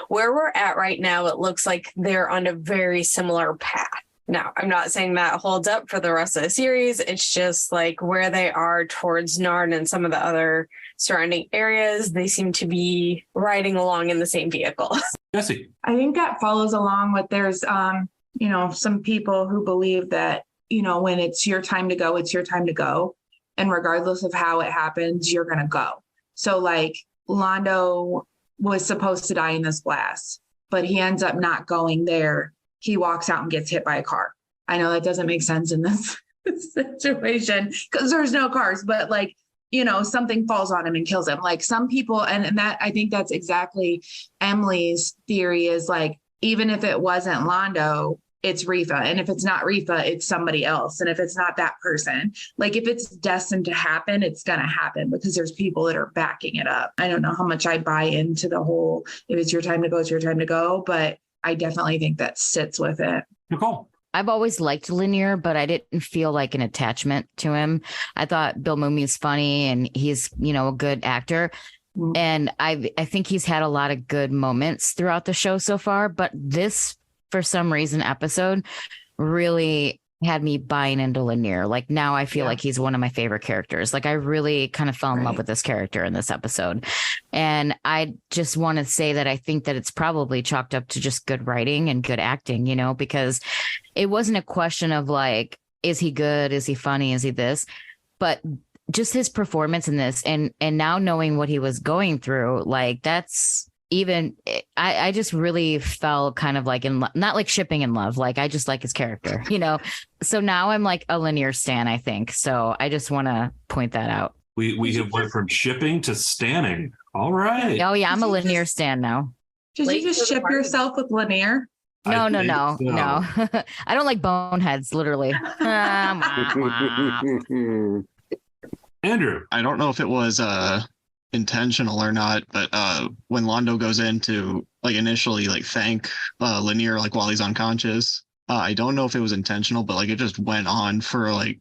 where we're at right now, it looks like they're on a very similar path. Now, I'm not saying that holds up for the rest of the series. It's just where they are towards Narn and some of the other surrounding areas, they seem to be riding along in the same vehicle. Jessi. I think that follows along with there's, some people who believe that, when it's your time to go, it's your time to go. And regardless of how it happens, you're going to go. So Londo was supposed to die in this blast, but he ends up not going there. He walks out and gets hit by a car. I know that doesn't make sense in this situation because there's no cars, but something falls on him and kills him. Some people, and that, I think that's exactly Emily's theory is even if it wasn't Londo, it's Rifa. And if it's not Rifa, it's somebody else. And if it's not that person, if it's destined to happen, it's going to happen because there's people that are backing it up. I don't know how much I buy into the whole, if it's your time to go, it's your time to go. But I definitely think that sits with it. Nicole. I've always liked Lennier, but I didn't feel like an attachment to him. I thought Bill Mumy is funny and he's, a good actor. And I think he's had a lot of good moments throughout the show so far. But this, for some reason, episode really had me buying into Lennier. Like now I feel like he's one of my favorite characters. Like I really kind of fell in love with this character in this episode. And I just want to say that I think that it's probably chalked up to just good writing and good acting, you know, because it wasn't a question of like, is he good? Is he funny? Is he this? But just his performance in this and now knowing what he was going through, like that's even, I just really felt kind of like not like shipping in love. Like I just like his character, you know? So now I'm like a Lennier stan, I think. So I just want to point that out. We have went from shipping to stanning. All right. Oh yeah. I'm a Lennier stan now. Did you just ship yourself with Lennier? No. So. I don't like boneheads, literally. Andrew. I don't know if it was intentional or not, but when Londo goes in to like initially like thank Lennier like while he's unconscious, I don't know if it was intentional, but like it just went on for like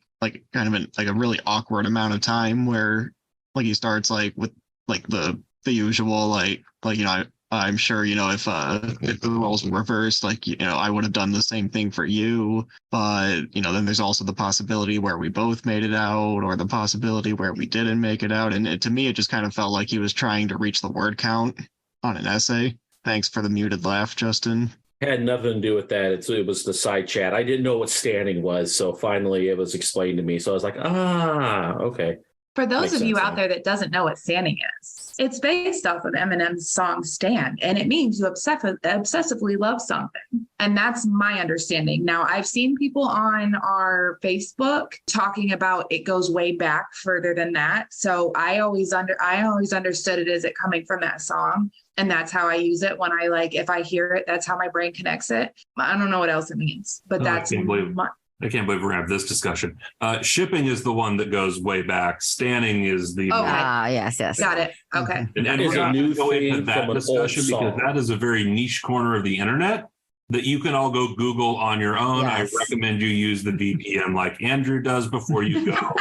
kind of like a really awkward amount of time where like he starts like with like the usual like you know I'm sure, you know, if the roles were reversed, like, you know, I would have done the same thing for you. But, you know, then there's also the possibility where we both made it out or the possibility where we didn't make it out. And to me, it just kind of felt like he was trying to reach the word count on an essay. Thanks for the muted laugh, Justin. Had nothing to do with that. It was the side chat. I didn't know what standing was. So finally it was explained to me. So I was like, okay. For those of you out there that doesn't know what standing is, it's based off of Eminem's song Stand, and it means you obsessively love something. And that's my understanding. Now, I've seen people on our Facebook talking about it goes way back further than that. So I always understood it as it coming from that song. And that's how I use it when if I hear it, that's how my brain connects it. I don't know what else it means, but that's I can't believe we're going to have this discussion. Shipping is the one that goes way back. Standing is the... yes. Got it. Okay. And we're not going to go into that discussion because that is a very niche corner of the internet that you can all go Google on your own. Yes. I recommend you use the VPN like Andrew does before you go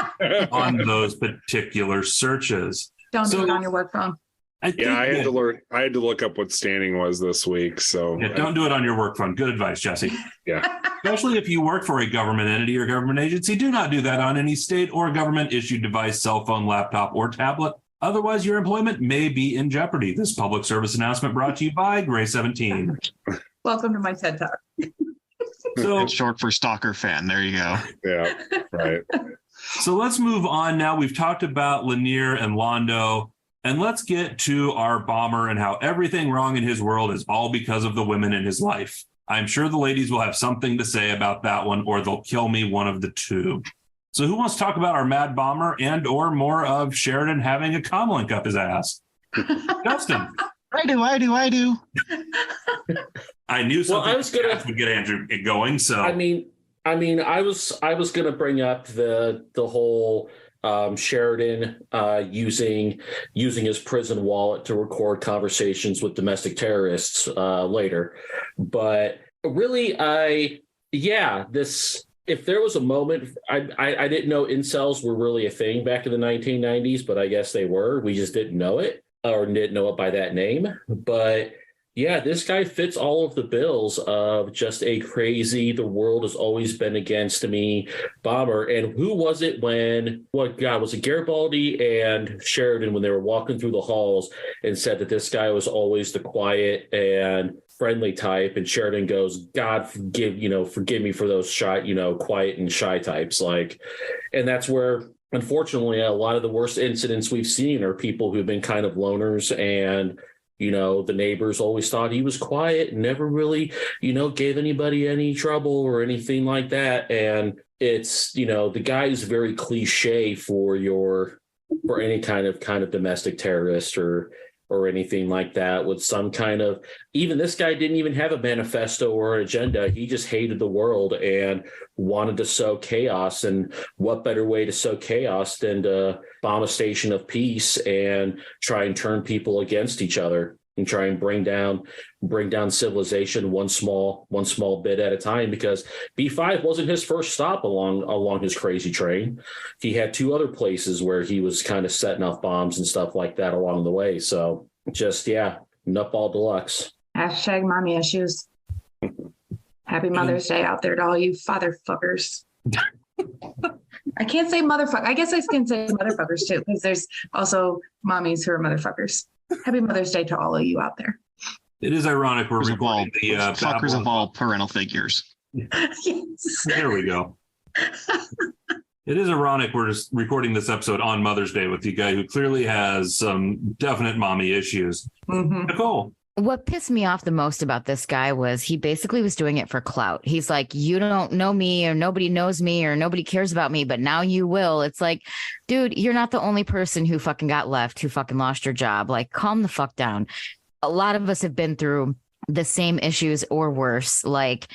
on those particular searches. Don't do it on your work phone. I had to look up what standing was this week. So don't do it on your work phone. Good advice, Jessi. Yeah. Especially if you work for a government entity or government agency, do not do that on any state or government issued device, cell phone, laptop, or tablet. Otherwise, your employment may be in jeopardy. This public service announcement brought to you by Gray 17. Welcome to my TED Talk. So it's short for stalker fan. There you go. Yeah, right. So let's move on now. We've talked about Lennier and Londo. And let's get to our bomber and how everything wrong in his world is all because of the women in his life. I'm sure the ladies will have something to say about that one, or they'll kill me, one of the two. So who wants to talk about our mad bomber and or more of Sheridan having a comlink up his ass? Justin. I do. I knew something would get Andrew going. So I was going to bring up the whole Sheridan using his prison wallet to record conversations with domestic terrorists later. But really, if there was a moment, I didn't know incels were really a thing back in the 1990s, but I guess they were. We just didn't know it or didn't know it by that name. But yeah, this guy fits all of the bills of just a crazy, the world has always been against me bomber. And who was it was it Garibaldi and Sheridan when they were walking through the halls and said that this guy was always the quiet and friendly type, and Sheridan goes, God forgive me for those shy, quiet and shy types. And that's where, unfortunately, a lot of the worst incidents we've seen are people who've been kind of loners, and the neighbors always thought he was quiet and never really, gave anybody any trouble or anything like that. And it's, the guy is very cliche for any kind of domestic terrorist or anything like that, with some kind of, even this guy didn't even have a manifesto or an agenda. He just hated the world and wanted to sow chaos. And what better way to sow chaos than to bomb a station of peace and try and turn people against each other and try and bring down civilization one small bit at a time, because B5 wasn't his first stop along his crazy train. He had two other places where he was kind of setting off bombs and stuff like that along the way. So just, nutball deluxe. # mommy issues. Happy Mother's Day out there to all you father fuckers. I can't say motherfucker. I guess I can say motherfuckers too, because there's also mommies who are motherfuckers. Happy Mother's Day to all of you out there. It is ironic we're recording the fuckers of all parental figures. Yes. There we go. It is ironic we're just recording this episode on Mother's Day with the guy who clearly has some definite mommy issues. Mm-hmm. Nicole. What pissed me off the most about this guy was he basically was doing it for clout. He's like, you don't know me, or nobody knows me, or nobody cares about me, but now you will. It's like, dude, you're not the only person who fucking got left, who fucking lost your job. Like, calm the fuck down. A lot of us have been through the same issues or worse. Like,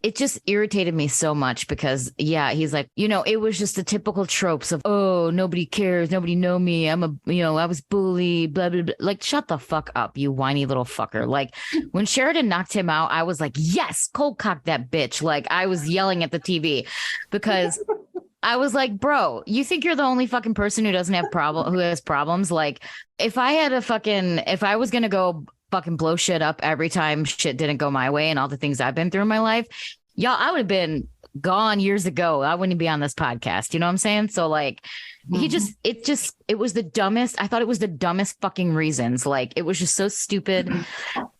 it just irritated me so much because, yeah, he's like, it was just the typical tropes of, oh, nobody cares, nobody know me, I was bullied, blah, blah, blah. Like, shut the fuck up, you whiny little fucker. Like, when Sheridan knocked him out, I was like, yes, cold cock that bitch. Like, I was yelling at the TV because I was like, bro, you think you're the only fucking person who doesn't have who has problems? Like, if I was gonna go fucking blow shit up every time shit didn't go my way and all the things I've been through in my life, y'all, I would have been gone years ago. I wouldn't be on this podcast. You know what I'm saying? So like, it was the dumbest. I thought it was the dumbest fucking reasons. Like, it was just so stupid.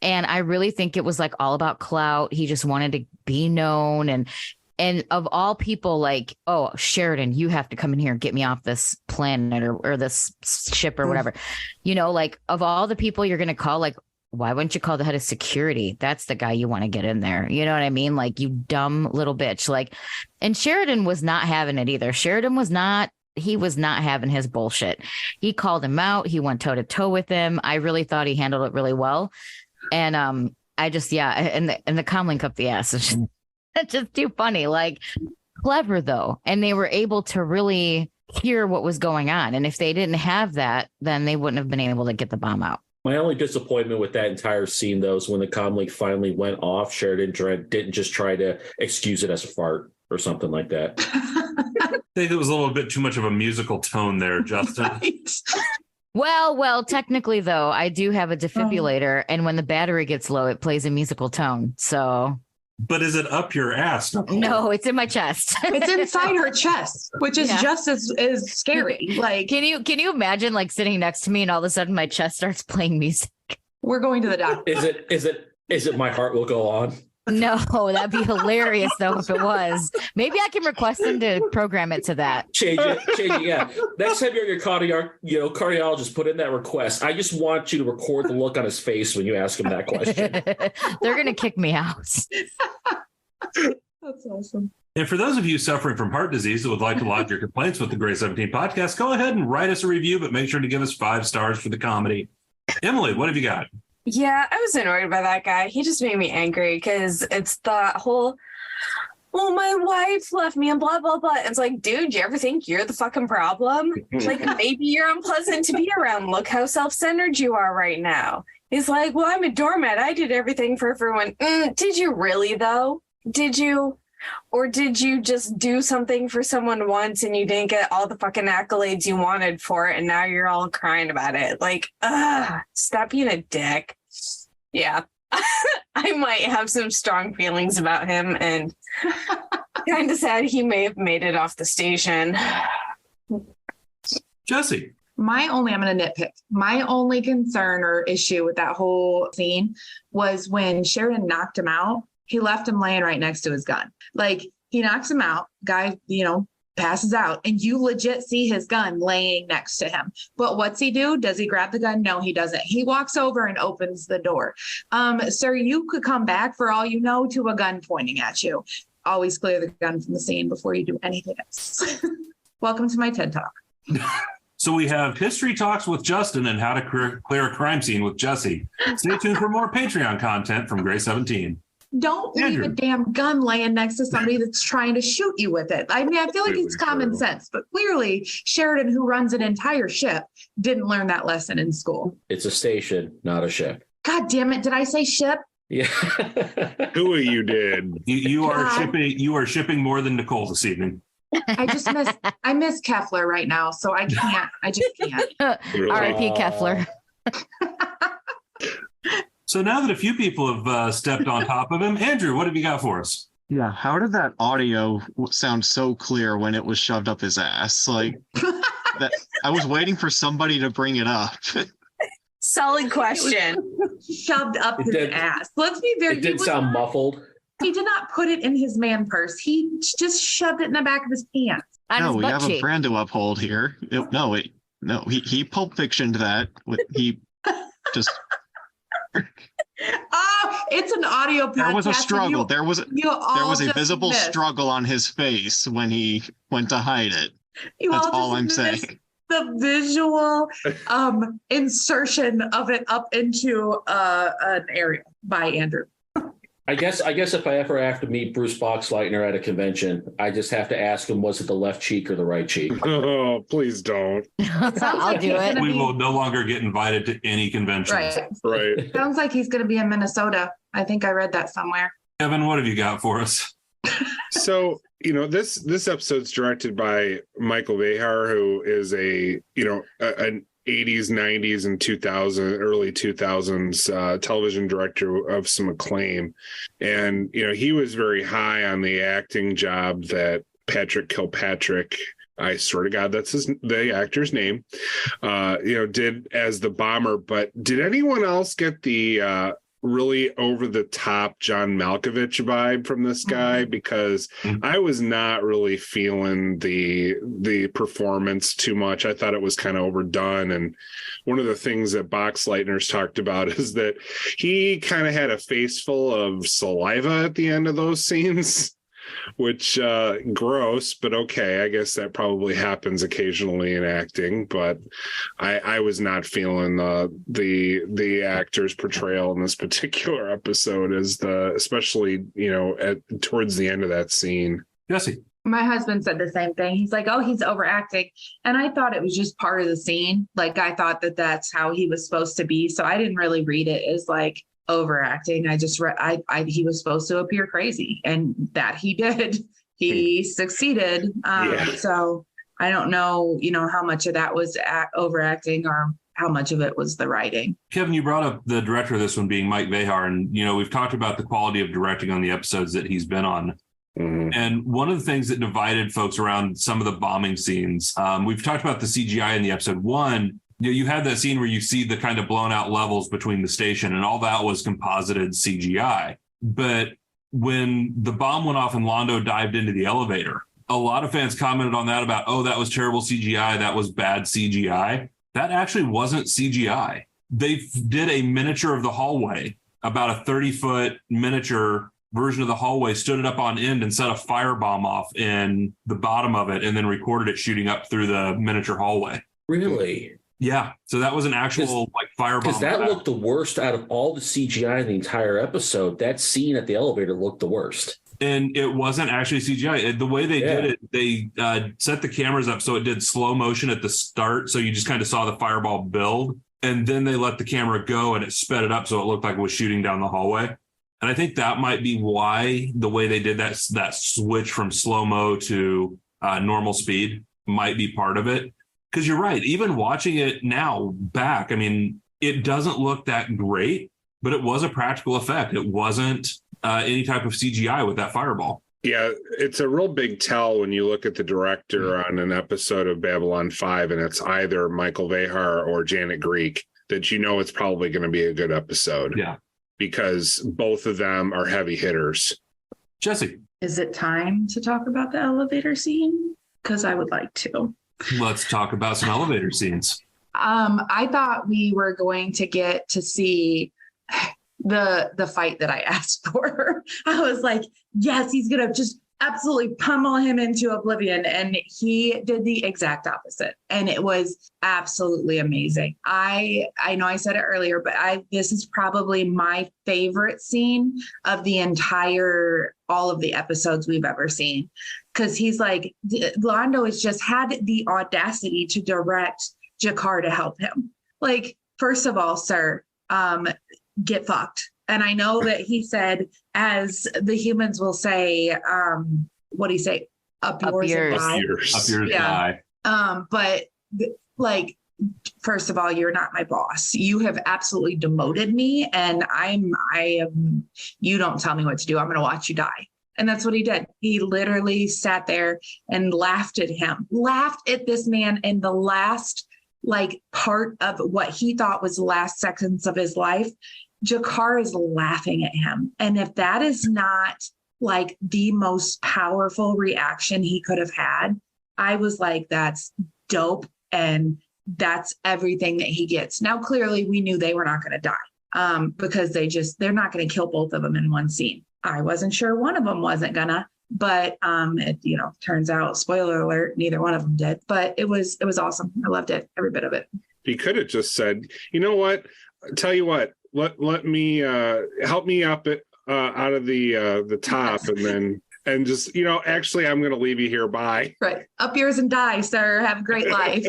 And I really think it was like all about clout. He just wanted to be known. And of all people, like, oh, Sheridan, you have to come in here and get me off this planet or this ship or whatever. Like, of all the people you're going to call, like, why wouldn't you call the head of security? That's the guy you want to get in there. You know what I mean? Like, you dumb little bitch. Like, and Sheridan was not having it either. He was not having his bullshit. He called him out. He went toe to toe with him. I really thought he handled it really well. And I just, and the comlink up the ass is just too funny. Like, clever though. And they were able to really hear what was going on. And if they didn't have that, then they wouldn't have been able to get the bomb out. My only disappointment with that entire scene, though, is when the comlink finally went off, Sheridan didn't just try to excuse it as a fart or something like that. I think it was a little bit too much of a musical tone there, Justin. Right. Well, technically, though, I do have a defibrillator, and when the battery gets low, it plays a musical tone. So. But is it up your ass, Nicole? No, it's in my chest. It's inside her chest, which is just as scary. Like, can you imagine like sitting next to me and all of a sudden my chest starts playing music? We're going to the doctor. Is it My Heart Will Go On? No, that'd be hilarious though if it was. Maybe I can request them to program it to that. Change it, yeah. Next time you're at your cardiologist, put in that request. I just want you to record the look on his face when you ask him that question. They're gonna kick me out. That's awesome. And for those of you suffering from heart disease that would like to lodge your complaints with the Grey 17 podcast, go ahead and write us a review, but make sure to give us 5 stars for the comedy. Emily, what have you got? Yeah, I was annoyed by that guy. He just made me angry because it's the whole, well, my wife left me and blah, blah, blah. It's like, dude, do you ever think you're the fucking problem? Like, maybe you're unpleasant to be around. Look how self-centered you are right now. He's like, well, I'm a doormat. I did everything for everyone. Did you really, though? Did you? Or did you just do something for someone once and you didn't get all the fucking accolades you wanted for it and now you're all crying about it? Like, stop being a dick. Yeah. I might have some strong feelings about him and kind of sad he may have made it off the station. Jessi. I'm going to nitpick. My only concern or issue with that whole scene was when Sheridan knocked him out. He left him laying right next to his gun. Like, he knocks him out, guy, passes out, and you legit see his gun laying next to him. But what's he do? Does he grab the gun? No, he doesn't. He walks over and opens the door. Sir, you could come back for all you know to a gun pointing at you. Always clear the gun from the scene before you do anything else. Welcome to my TED Talk. So we have History Talks with Justin and How to Clear a Crime Scene with Jessi. Stay tuned for more Patreon content from Grey 17. Don't leave a damn gun laying next to somebody that's trying to shoot you with it. I mean, I feel like it's common sense, but clearly Sheridan, who runs an entire ship, didn't learn that lesson in school. It's a station, not a ship. God damn it. Did I say ship? Yeah. Who you did? You are shipping more than Nicole this evening. I miss Keffler right now, so I just can't. R.I.P. Keffler. So now that a few people have stepped on top of him, Andrew, what have you got for us? Yeah, how did that audio sound so clear when it was shoved up his ass? Like, that, I was waiting for somebody to bring it up. Solid question. Shoved up his ass. Let's be very. It did sound muffled. He did not put it in his man purse. He just shoved it in the back of his pants. No, we have a brand to uphold here. He Pulp Fictioned that. He just. It's an audio podcast. There was a struggle. There was a visible struggle on his face when he went to hide it. That's all I'm saying. The visual insertion of it up into an area by Andrew. I guess if I ever have to meet Bruce Boxleitner at a convention, I just have to ask him, was it the left cheek or the right cheek? Oh, please don't. I'll do it. We will no longer get invited to any conventions. Right. Sounds like he's going to be in Minnesota. I think I read that somewhere. Kevin, what have you got for us? So, this episode's directed by Michael Behar, who is an 80s, 90s, and early 2000s television director of some acclaim. And, he was very high on the acting job that Patrick Kilpatrick, I swear to God, that's the actor's name, did as the bomber. But did anyone else get the really over the top John Malkovich vibe from this guy? Because I was not really feeling the performance too much. I thought it was kind of overdone. And one of the things that Boxleitner's talked about is that he kind of had a face full of saliva at the end of those scenes, which gross, but okay, I guess that probably happens occasionally in acting. But I was not feeling the actor's portrayal in this particular episode, especially towards the end of that scene. Jessi. My husband said the same thing. He's like, oh, he's overacting. And I thought it was just part of the scene. Like, I thought that that's how he was supposed to be. So I didn't really read it as like overacting. I just read he was supposed to appear crazy, and that he did. He succeeded. So I don't know, how much of that was overacting or how much of it was the writing. Kevin, you brought up the director of this one being Mike Behar, and we've talked about the quality of directing on the episodes that he's been on. Mm-hmm. And one of the things that divided folks around some of the bombing scenes, we've talked about the CGI in the episode one. You had that scene where you see the kind of blown out levels between the station, and all that was composited CGI. But when the bomb went off and Londo dived into the elevator, a lot of fans commented on that about, oh, that was terrible CGI. That was bad CGI. That actually wasn't CGI. They did a miniature of the hallway, about a 30-foot miniature version of the hallway, stood it up on end and set a firebomb off in the bottom of it, and then recorded it shooting up through the miniature hallway. Really? Yeah. So that was an actual firebomb. Because that looked the worst out of all the CGI in the entire episode. That scene at the elevator looked the worst. And it wasn't actually CGI. The way they did it, they set the cameras up so it did slow motion at the start. So you just kind of saw the fireball build. And then they let the camera go and it sped it up so it looked like it was shooting down the hallway. And I think that might be why the way they did that switch from slow-mo to normal speed might be part of it. Because you're right. Even watching it now back, I mean, it doesn't look that great, but it was a practical effect. It wasn't any type of CGI with that fireball. Yeah, it's a real big tell when you look at the director on an episode of Babylon 5, and it's either Michael Behar or Janet Greek, that it's probably going to be a good episode. Yeah. Because both of them are heavy hitters. Jessi. Is it time to talk about the elevator scene? Because I would like to. Let's talk about some elevator scenes. I thought we were going to get to see the fight that I asked for. I was like, yes, he's going to just absolutely pummel him into oblivion. And he did the exact opposite. And it was absolutely amazing. I know I said it earlier, but this is probably my favorite scene of all of the episodes we've ever seen. Because he's like, Londo has just had the audacity to direct G'Kar to help him. Like, first of all, sir, get fucked. And I know that he said, as the humans will say, what do you say? Up yours and die. Up yours die. But like, first of all, you're not my boss. You have absolutely demoted me, and you don't tell me what to do. I'm going to watch you die. And that's what he did. He literally sat there and laughed at this man in the last part of what he thought was the last seconds of his life. G'Kar is laughing at him. And if that is not the most powerful reaction he could have had, I was like, that's dope. And that's everything that he gets. Now, clearly we knew they were not going to die because they're not going to kill both of them in one scene. I wasn't sure one of them wasn't gonna, but it turns out, spoiler alert, neither one of them did. But it was awesome. I loved it, every bit of it. He could have just said, you know what? Tell you what, let me help me up it out of the top, and just actually I'm gonna leave you here. Bye. Right. Up yours and die, sir. Have a great life.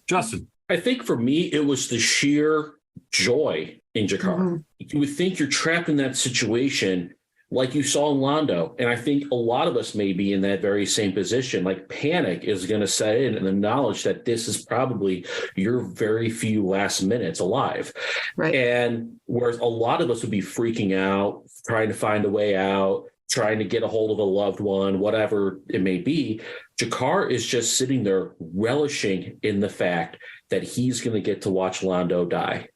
Justin. I think for me it was the sheer joy in G'Kar. Mm-hmm. You would think you're trapped in that situation like you saw in Londo. And I think a lot of us may be in that very same position. Panic is going to set in, and the knowledge that this is probably your very few last minutes alive. Right. And whereas a lot of us would be freaking out, trying to find a way out, trying to get a hold of a loved one, whatever it may be, G'Kar is just sitting there relishing in the fact that he's going to get to watch Londo die.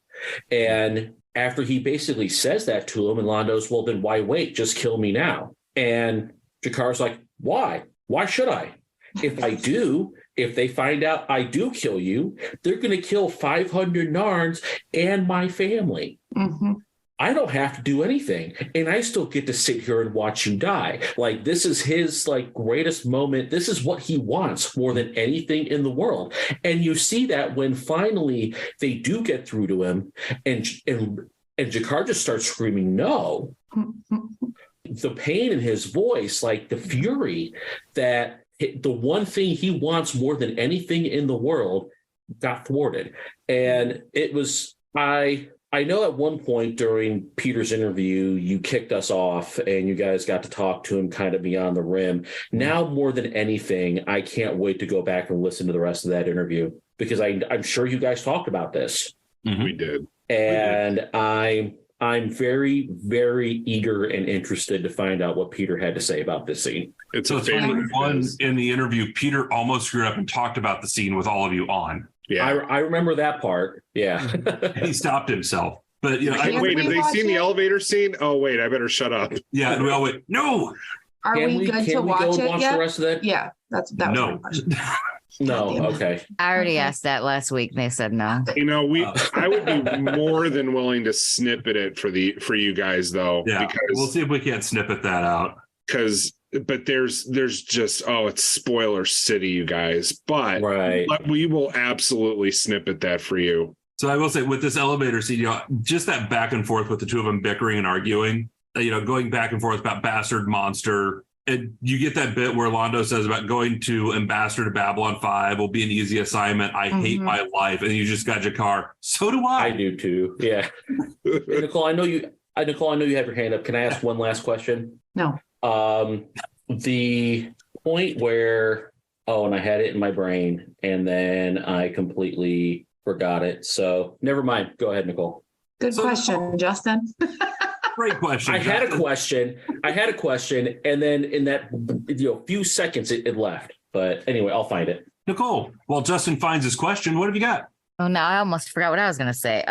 And after he basically says that to him, and Londo's, well, then why wait? Just kill me now. And G'Kar's like, why? Why should I? If they find out I do kill you, they're going to kill 500 Narns and my family. Mm-hmm. I don't have to do anything, and I still get to sit here and watch you die. This is his greatest moment. This is what he wants more than anything in the world. And you see that when finally they do get through to him, and G'Kar just starts screaming, no. The pain in his voice, the fury that the one thing he wants more than anything in the world got thwarted. And it was, I know at one point during Peter's interview, you kicked us off and you guys got to talk to him kind of beyond the rim. Now, more than anything, I can't wait to go back and listen to the rest of that interview, because I'm sure you guys talked about this. Mm-hmm. We did. And I'm very, very eager and interested to find out what Peter had to say about this scene. It's a favorite one. In the interview, Peter almost screwed up and talked about the scene with all of you on. Yeah, I remember that part. Yeah. He stopped himself. But wait, have they seen the elevator scene? Oh, wait, I better shut up. Yeah, and we all went, no. Are we good to watch it yet? The rest of that? Yeah, that was my question. No, okay. I already asked that last week. They said no. I would be more than willing to snippet it for you guys, though. Yeah, because we'll see if we can't snippet that out. But there's just it's spoiler city, you guys. But we will absolutely snippet that for you. So I will say, with this elevator scene, just that back and forth with the two of them bickering and arguing, going back and forth about bastard monster. And you get that bit where Londo says about going to Ambassador to Babylon 5 will be an easy assignment. I hate my life. And you just got G'Kar. So do I. I do too. Yeah. Nicole, I know you have your hand up. Can I ask one last question? No. The point where, and I had it in my brain and then I completely forgot it. So never mind. Go ahead, Nicole. Good question, Justin. Great question. I had a question. And then in that few seconds it left. But anyway, I'll find it. Nicole, while Justin finds his question, what have you got? Oh, no, I almost forgot what I was going to say.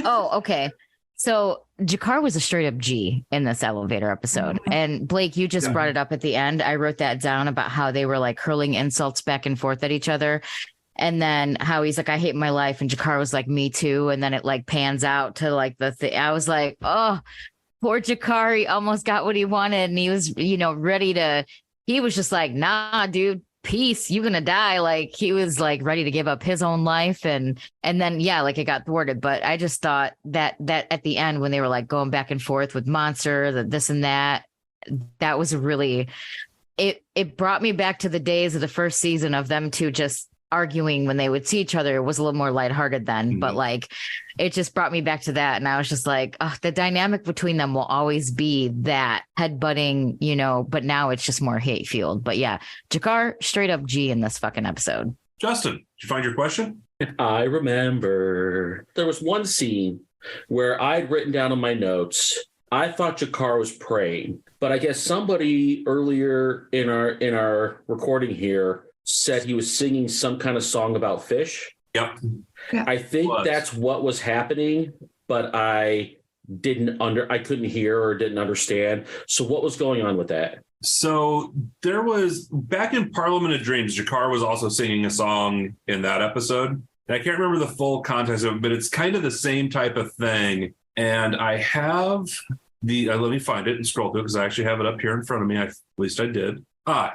Okay. So G'Kar was a straight up G in this elevator episode. And Blake, you just brought it up at the end. I wrote that down about how they were hurling insults back and forth at each other. And then how he's like, I hate my life. And G'Kar was like, me too. And then it pans out to the thing. I was like, oh, poor G'Kar. He almost got what he wanted. And he was, ready to, he was just like, nah, dude, peace. You're going to die. He was ready to give up his own life. And then, it got thwarted. But I just thought that at the end, when they were going back and forth with Monster, this and that was really, it brought me back to the days of the first season of them two just arguing when they would see each other. It was a little more lighthearted then, but it just brought me back to that. And I was just like, oh, the dynamic between them will always be that headbutting, but now it's just more hate fueled. But yeah, G'Kar straight up G in this fucking episode. Justin, did you find your question? I remember there was one scene where I'd written down in my notes, I thought G'Kar was praying, but I guess somebody earlier in our recording here said he was singing some kind of song about fish. Yep. Yeah. I think that's what was happening, but I couldn't hear or didn't understand. So what was going on with that? So there was, back in Parliament of Dreams, G'Kar was also singing a song in that episode. And I can't remember the full context of it, but it's kind of the same type of thing. And I have let me find it and scroll through because I actually have it up here in front of me. At least I did.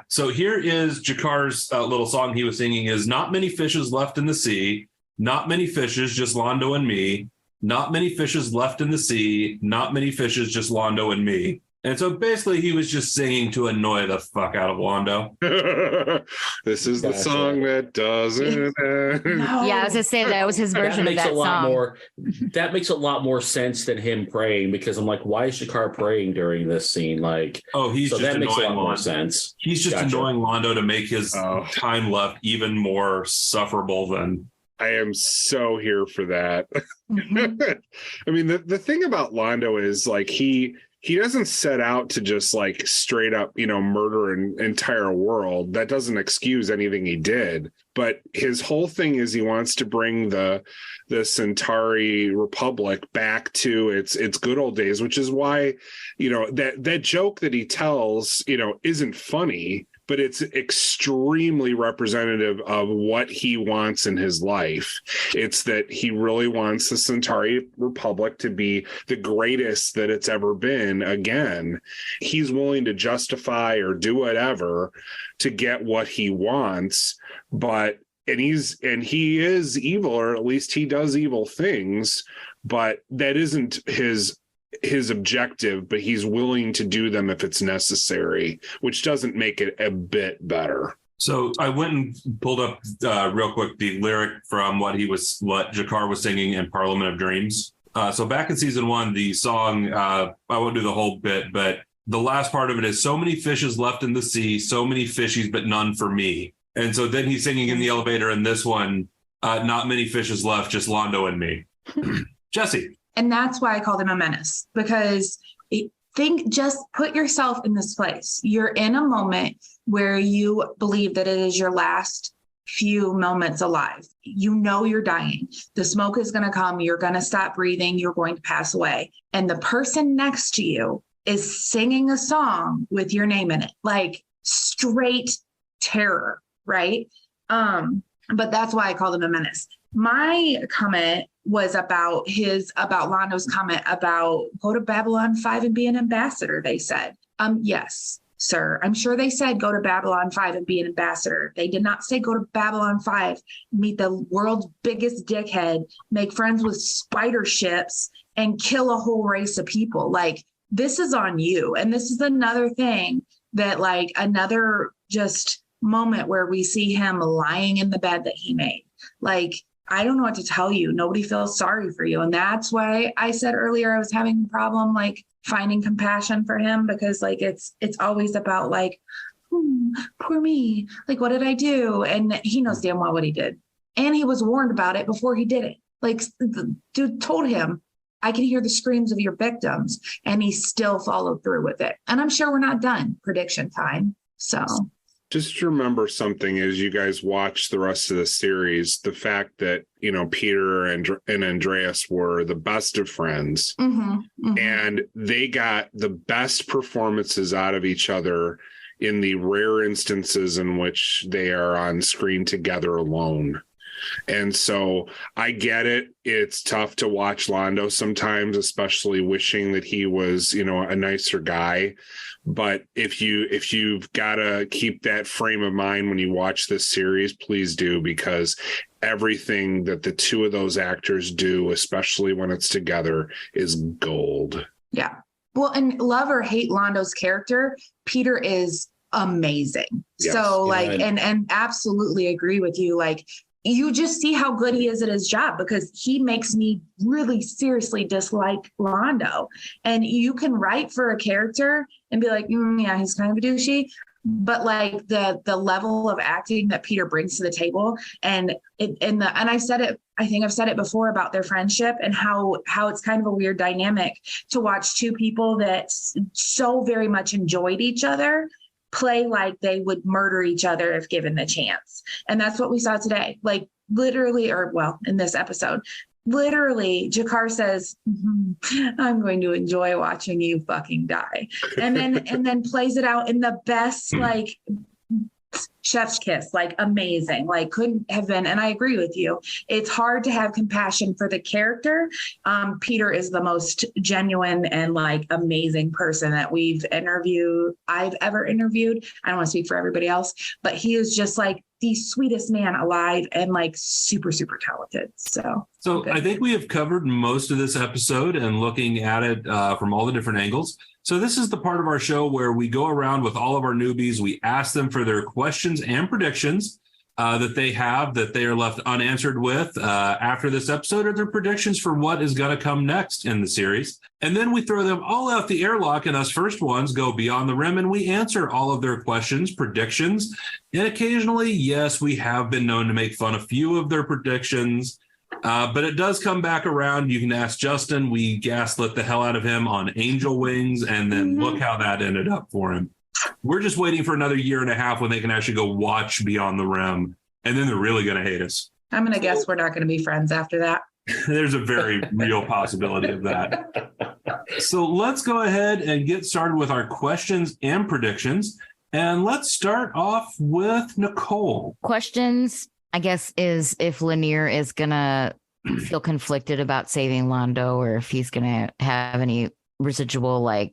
So here is G'Kar's little song he was singing is "Not many fishes left in the sea, not many fishes, just Londo and me. Not many fishes left in the sea, not many fishes, just Londo and me." And so basically he was just singing to annoy the fuck out of Londo. This is the song that doesn't end. No. Yeah, I was going to say that was his version of that song. That makes a lot more sense than him praying, because I'm like, why is G'Kar praying during this scene? Like, he's so just that makes a lot annoying more Londo. sense. He's just annoying Londo to make his time left even more sufferable than... I am so here for that. I mean, the thing about Londo is like he doesn't set out to just like straight up, murder an entire world. That doesn't excuse anything he did. But his whole thing is he wants to bring the Centauri Republic back to its good old days, which is why, that joke that he tells, isn't funny, but it's extremely representative of what he wants in his life. It's that he really wants the Centauri Republic to be the greatest that it's ever been again. He's willing to justify or do whatever to get what he wants, and he is evil, or at least he does evil things, but that isn't his objective, but he's willing to do them if it's necessary, which doesn't make it a bit better. So I went and pulled up real quick the lyric from what G'Kar was singing in Parliament of Dreams. So back in season 1, the song, I won't do the whole bit, but the last part of it is "So many fishes left in the sea, so many fishies, but none for me." And so then he's singing in the elevator in this one, "Not many fishes left, just Londo and me." Jessi. And that's why I called him a menace, because just put yourself in this place. You're in a moment where you believe that it is your last few moments alive. You're dying. The smoke is going to come. You're going to stop breathing. You're going to pass away. And the person next to you is singing a song with your name in it, like straight terror, right? But that's why I called him a menace. My comment was about Londo's comment about go to Babylon 5 and be an ambassador, they said. Yes, sir. I'm sure they said go to Babylon 5 and be an ambassador. They did not say go to Babylon 5, meet the world's biggest dickhead, make friends with spider ships, and kill a whole race of people. Like, this is on you. And this is another thing that, like, another just moment where we see him lying in the bed that he made. Like, I don't know what to tell you. Nobody feels sorry for you. And that's why I said earlier I was having a problem, like, finding compassion for him, because, like, it's always about, like, poor me. Like, what did I do? And he knows damn well what he did. And he was warned about it before he did it. Like, the dude told him, I can hear the screams of your victims. And he still followed through with it. And I'm sure we're not done. Prediction time. So... Just remember something as you guys watch the rest of the series, the fact that, Peter and Andreas were the best of friends, and they got the best performances out of each other in the rare instances in which they are on screen together alone. And so I get it. It's tough to watch Londo sometimes, especially wishing that he was, a nicer guy. But if you've got to keep that frame of mind when you watch this series, please do, because everything that the two of those actors do, especially when it's together, is gold. Yeah. Well, and love or hate Londo's character, Peter is amazing. Yes. So like, and absolutely agree with you. Like, you just see how good he is at his job, because he makes me really seriously dislike Londo. And you can write for a character and be like, yeah, he's kind of a douchey. but like the level of acting that Peter brings to the table, and I've said it, I think I've said it before about their friendship and how it's kind of a weird dynamic to watch two people that so very much enjoyed each other play like they would murder each other if given the chance. And that's what we saw today. Like literally, or well, in this episode, literally G'Kar says, I'm going to enjoy watching you fucking die. And then plays it out in the best, like, chef's kiss, like amazing, like couldn't have been. And I agree with you. It's hard to have compassion for the character. Peter is the most genuine and like amazing person that I've ever interviewed. I don't want to speak for everybody else, but he is just like the sweetest man alive and like super, super talented. So I think we have covered most of this episode and looking at it from all the different angles. So this is the part of our show where we go around with all of our newbies. We ask them for their questions and predictions that they have that they are left unanswered with after this episode, or their predictions for what is going to come next in the series. And then we throw them all out the airlock, and us first ones go beyond the rim, and we answer all of their questions, predictions. And occasionally, yes, we have been known to make fun of a few of their predictions. But it does come back around. You can ask Justin. We gaslit the hell out of him on Angel Wings, and then look how that ended up for him. We're just waiting for another year and a half when they can actually go watch Beyond the Rim, and then they're really going to hate us. I'm going to guess we're not going to be friends after that. There's a very real possibility of that. So let's go ahead and get started with our questions and predictions. And let's start off with Nicole. Questions, I guess, is if Lennier is going to feel conflicted about saving Londo, or if he's going to have any residual, like,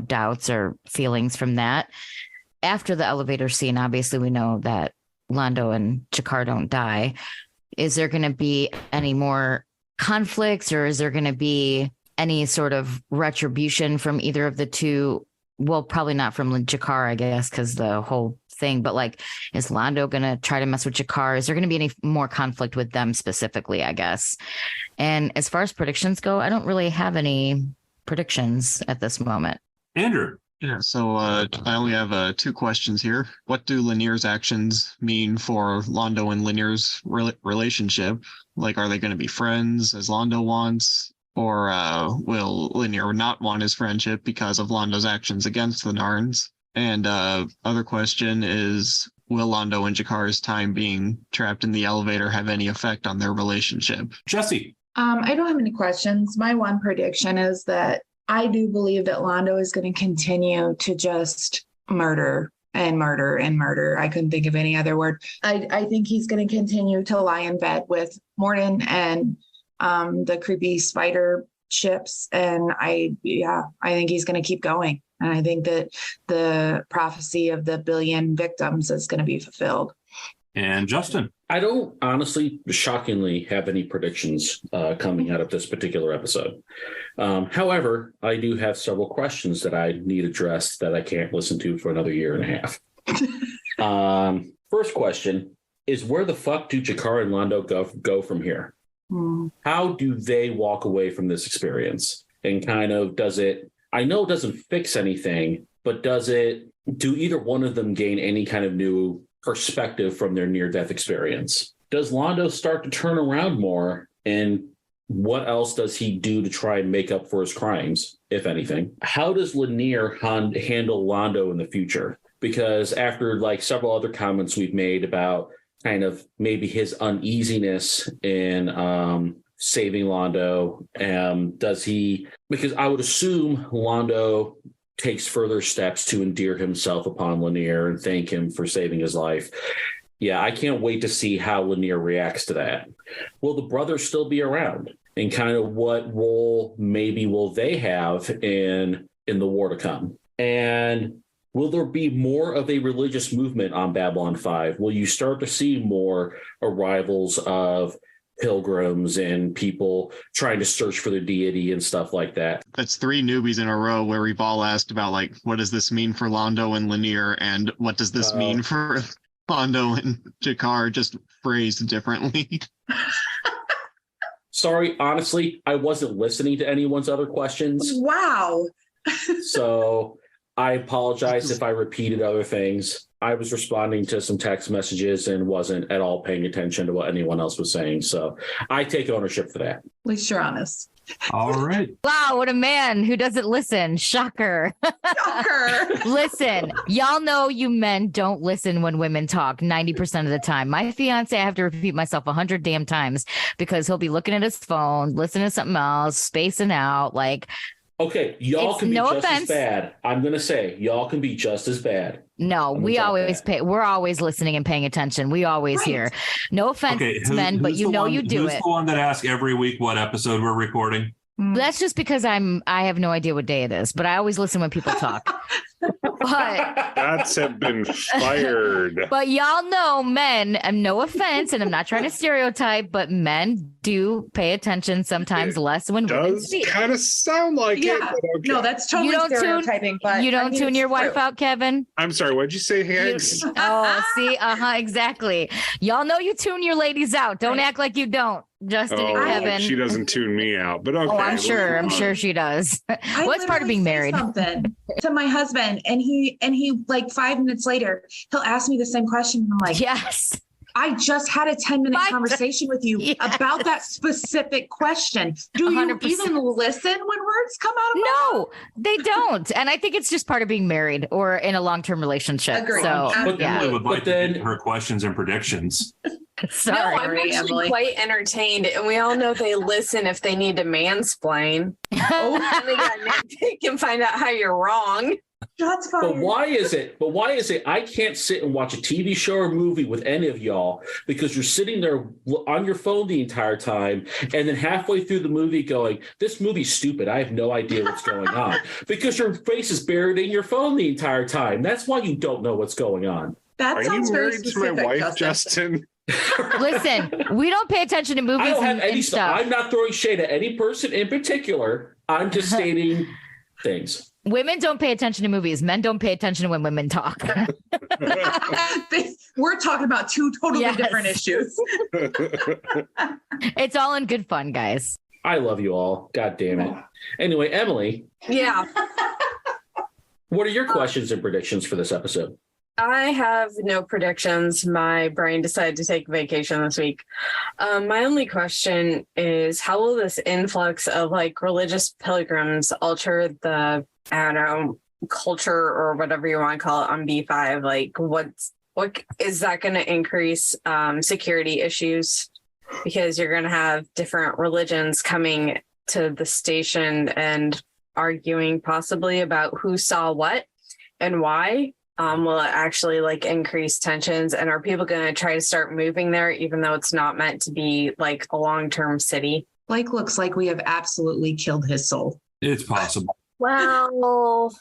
doubts or feelings from that. After the elevator scene, obviously we know that Londo and G'Kar don't die. Is there going to be any more conflicts, or is there going to be any sort of retribution from either of the two? Well, probably not from G'Kar, I guess, because the whole thing, but like, is Londo going to try to mess with G'Kar? Is there going to be any more conflict with them specifically, I guess? And as far as predictions go, I don't really have any predictions at this moment. Andrew. Yeah, so I only have 2 questions here. What do Lennier's actions mean for Londo and Lennier's relationship? Like, are they going to be friends as Londo wants? Or will Lennier not want his friendship because of Londo's actions against the Narns? And other question is, will Londo and G'Kar's time being trapped in the elevator have any effect on their relationship? Jessi. I don't have any questions. My one prediction is that I do believe that Londo is going to continue to just murder and murder and murder. I couldn't think of any other word. I think he's going to continue to lie in bed with Morton and the creepy spider ships. And I think he's going to keep going. And I think that the prophecy of the 1 billion victims is going to be fulfilled. And Justin. I don't honestly, shockingly, have any predictions coming out of this particular episode. However, I do have several questions that I need addressed that I can't listen to for another year and a half. First question is, where the fuck do G'Kar and Londo go from here? How do they walk away from this experience? And kind of I know it doesn't fix anything, but do either one of them gain any kind of new perspective from their near-death experience? Does Londo start to turn around more? And what else does he do to try and make up for his crimes, if anything? How does Lennier handle Londo in the future? Because after like several other comments we've made about kind of maybe his uneasiness in saving Londo, because I would assume Londo takes further steps to endear himself upon Lennier and thank him for saving his life. Yeah, I can't wait to see how Lennier reacts to that. Will the brothers still be around? And kind of what role maybe will they have in the war to come? And will there be more of a religious movement on Babylon 5? Will you start to see more arrivals of pilgrims and people trying to search for the deity and stuff like that? That's 3 newbies in a row where we've all asked about, like, what does this mean for Londo and Lennier, and what does this mean for Londo and G'Kar, just phrased differently? Sorry, honestly, I wasn't listening to anyone's other questions. Wow. So I apologize if I repeated other things. I was responding to some text messages and wasn't at all paying attention to what anyone else was saying. So I take ownership for that. At least you're honest. All right. Wow, what a man who doesn't listen. Shocker. Shocker. Listen, y'all know you men don't listen when women talk 90% of the time. My fiance, I have to repeat myself 100 damn times because he'll be looking at his phone, listening to something else, spacing out. Like, okay, y'all can be just as bad. I'm going to say, y'all can be just as bad. No, we always pay. We're always listening and paying attention. We always hear. No offense, men, but you know you do it. Who's the one that asks every week what episode we're recording? That's just because I have no idea what day it is, but I always listen when people talk. But Shots have been fired. But y'all know men, and no offense, and I'm not trying to stereotype, but men do pay attention sometimes less when women speak. Kind of sound like it. But okay. No, that's totally stereotyping. But you don't tune your wife out, Kevin? I'm sorry, what'd you say, Hanks? See, exactly. Y'all know you tune your ladies out. Don't act like you don't. Justin and Kevin. She doesn't tune me out, but okay. Oh, I'm sure she does. What's part of being married? Something to my husband, and he like 5 minutes later, he'll ask me the same question. And I'm like, yes. I just had a 10-minute conversation with you about that specific question. Do 100%. You even listen when words come out of my mouth? No, they don't. And I think it's just part of being married or in a long-term relationship. Agreed. So, but Emily would like to get her questions and predictions. Sorry, no, I'm actually Emily. quite entertained, and we all know they listen if they need to mansplain. And they got nitpick and find out how you're wrong. Shots fired. But why is it I can't sit and watch a TV show or movie with any of y'all because you're sitting there on your phone the entire time and then halfway through the movie going, this movie's stupid. I have no idea what's going on because your face is buried in your phone the entire time. That's why you don't know what's going on. That sounds very married specific, to my wife, Justin? Listen, we don't pay attention to movies I don't have and any stuff. I'm not throwing shade at any person in particular. I'm just stating things. Women don't pay attention to movies. Men don't pay attention when women talk. We're talking about two totally different issues. It's all in good fun, guys. I love you all. God damn it. Anyway, Emily. Yeah. What are your questions and predictions for this episode? I have no predictions. My brain decided to take vacation this week. My only question is, how will this influx of like religious pilgrims alter the, I don't know, culture or whatever you want to call it on B5? Like what is that going to increase security issues? Because you're going to have different religions coming to the station and arguing possibly about who saw what and why. Will it actually like increase tensions, and are people going to try to start moving there even though it's not meant to be like a long-term city? Blake looks like we have absolutely killed his soul. It's possible. Well,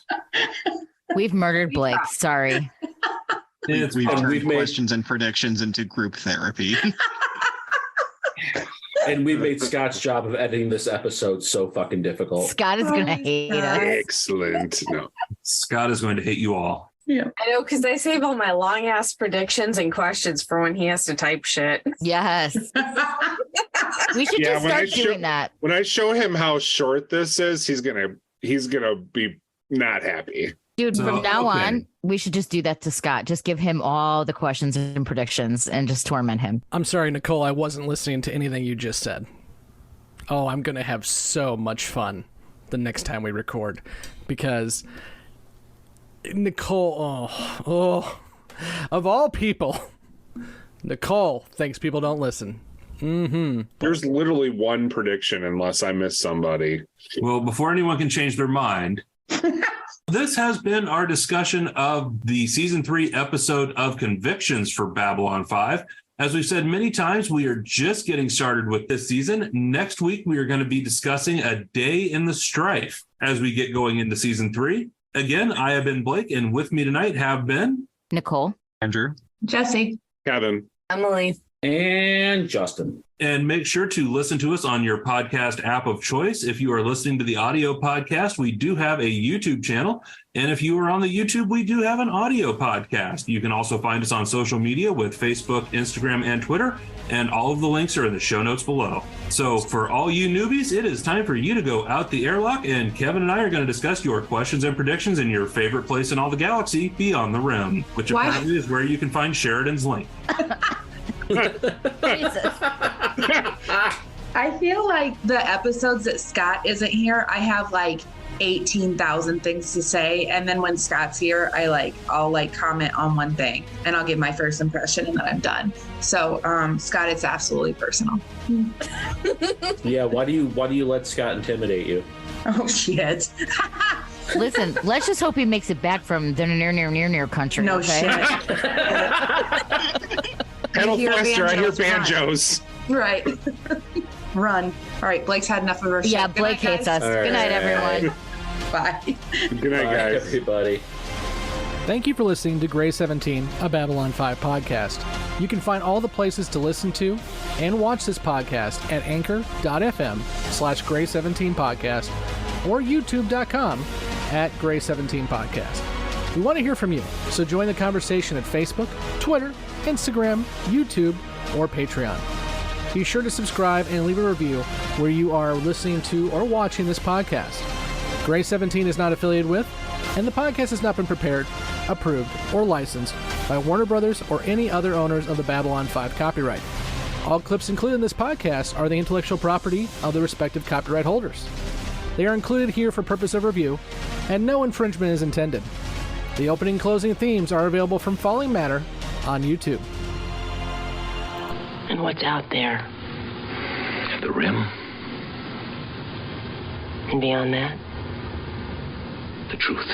we've murdered Blake. Sorry. We've turned questions and predictions into group therapy. And we've made Scott's job of editing this episode so fucking difficult. Scott is going to hate us. Excellent. No. Scott is going to hate you all. Yeah, I know, because I save all my long ass predictions and questions for when he has to type shit. Yes. We should just start doing that. When I show him how short this is, he's gonna be not happy. Dude, from now on, we should just do that to Scott. Just give him all the questions and predictions and just torment him. I'm sorry, Nicole, I wasn't listening to anything you just said. Oh, I'm going to have so much fun the next time we record because Nicole, of all people, Nicole thinks people don't listen. Mm-hmm. There's literally one prediction unless I miss somebody. Well, before anyone can change their mind, this has been our discussion of the season 3 episode of Convictions for Babylon 5. As we've said many times, we are just getting started with this season. Next week, we are going to be discussing A Day in the Strife as we get going into season 3. Again, I have been Blake, and with me tonight have been Nicole, Andrew, Jessi, Kevin, Emily, and Justin. And make sure to listen to us on your podcast app of choice. If you are listening to the audio podcast, we do have a YouTube channel. And if you are on the YouTube, we do have an audio podcast. You can also find us on social media with Facebook, Instagram, and Twitter. And all of the links are in the show notes below. So for all you newbies, it is time for you to go out the airlock. And Kevin and I are going to discuss your questions and predictions in your favorite place in all the galaxy, Beyond the Rim, which apparently is where you can find Sheridan's link. Jesus. I feel like the episodes that Scott isn't here, I have like 18,000 things to say, and then when Scott's here, I'll comment on one thing and I'll give my first impression and then I'm done. So Scott, it's absolutely personal. Yeah, why do you let Scott intimidate you? Oh shit. Listen, let's just hope he makes it back from the near country. No okay? shit. Pedal faster, I hear banjos. Right. Run. All right, Blake's had enough of our shit. Yeah, Blake hates us. Good night, everyone. Bye. Good night, guys. Bye, everybody. Thank you for listening to Grey 17, a Babylon 5 podcast. You can find all the places to listen to and watch this podcast at anchor.fm/Grey17podcast or youtube.com @Grey17podcast. We want to hear from you, so join the conversation at Facebook, Twitter, Instagram, YouTube, or Patreon. Be sure to subscribe and leave a review where you are listening to or watching this podcast. Grey 17 is not affiliated with, and the podcast has not been prepared, approved, or licensed by Warner Brothers or any other owners of the Babylon 5 copyright. All clips included in this podcast are the intellectual property of the respective copyright holders. They are included here for purpose of review, and no infringement is intended. The opening and closing themes are available from Falling Matter on YouTube. And what's out there? At the rim, And beyond that? the truth.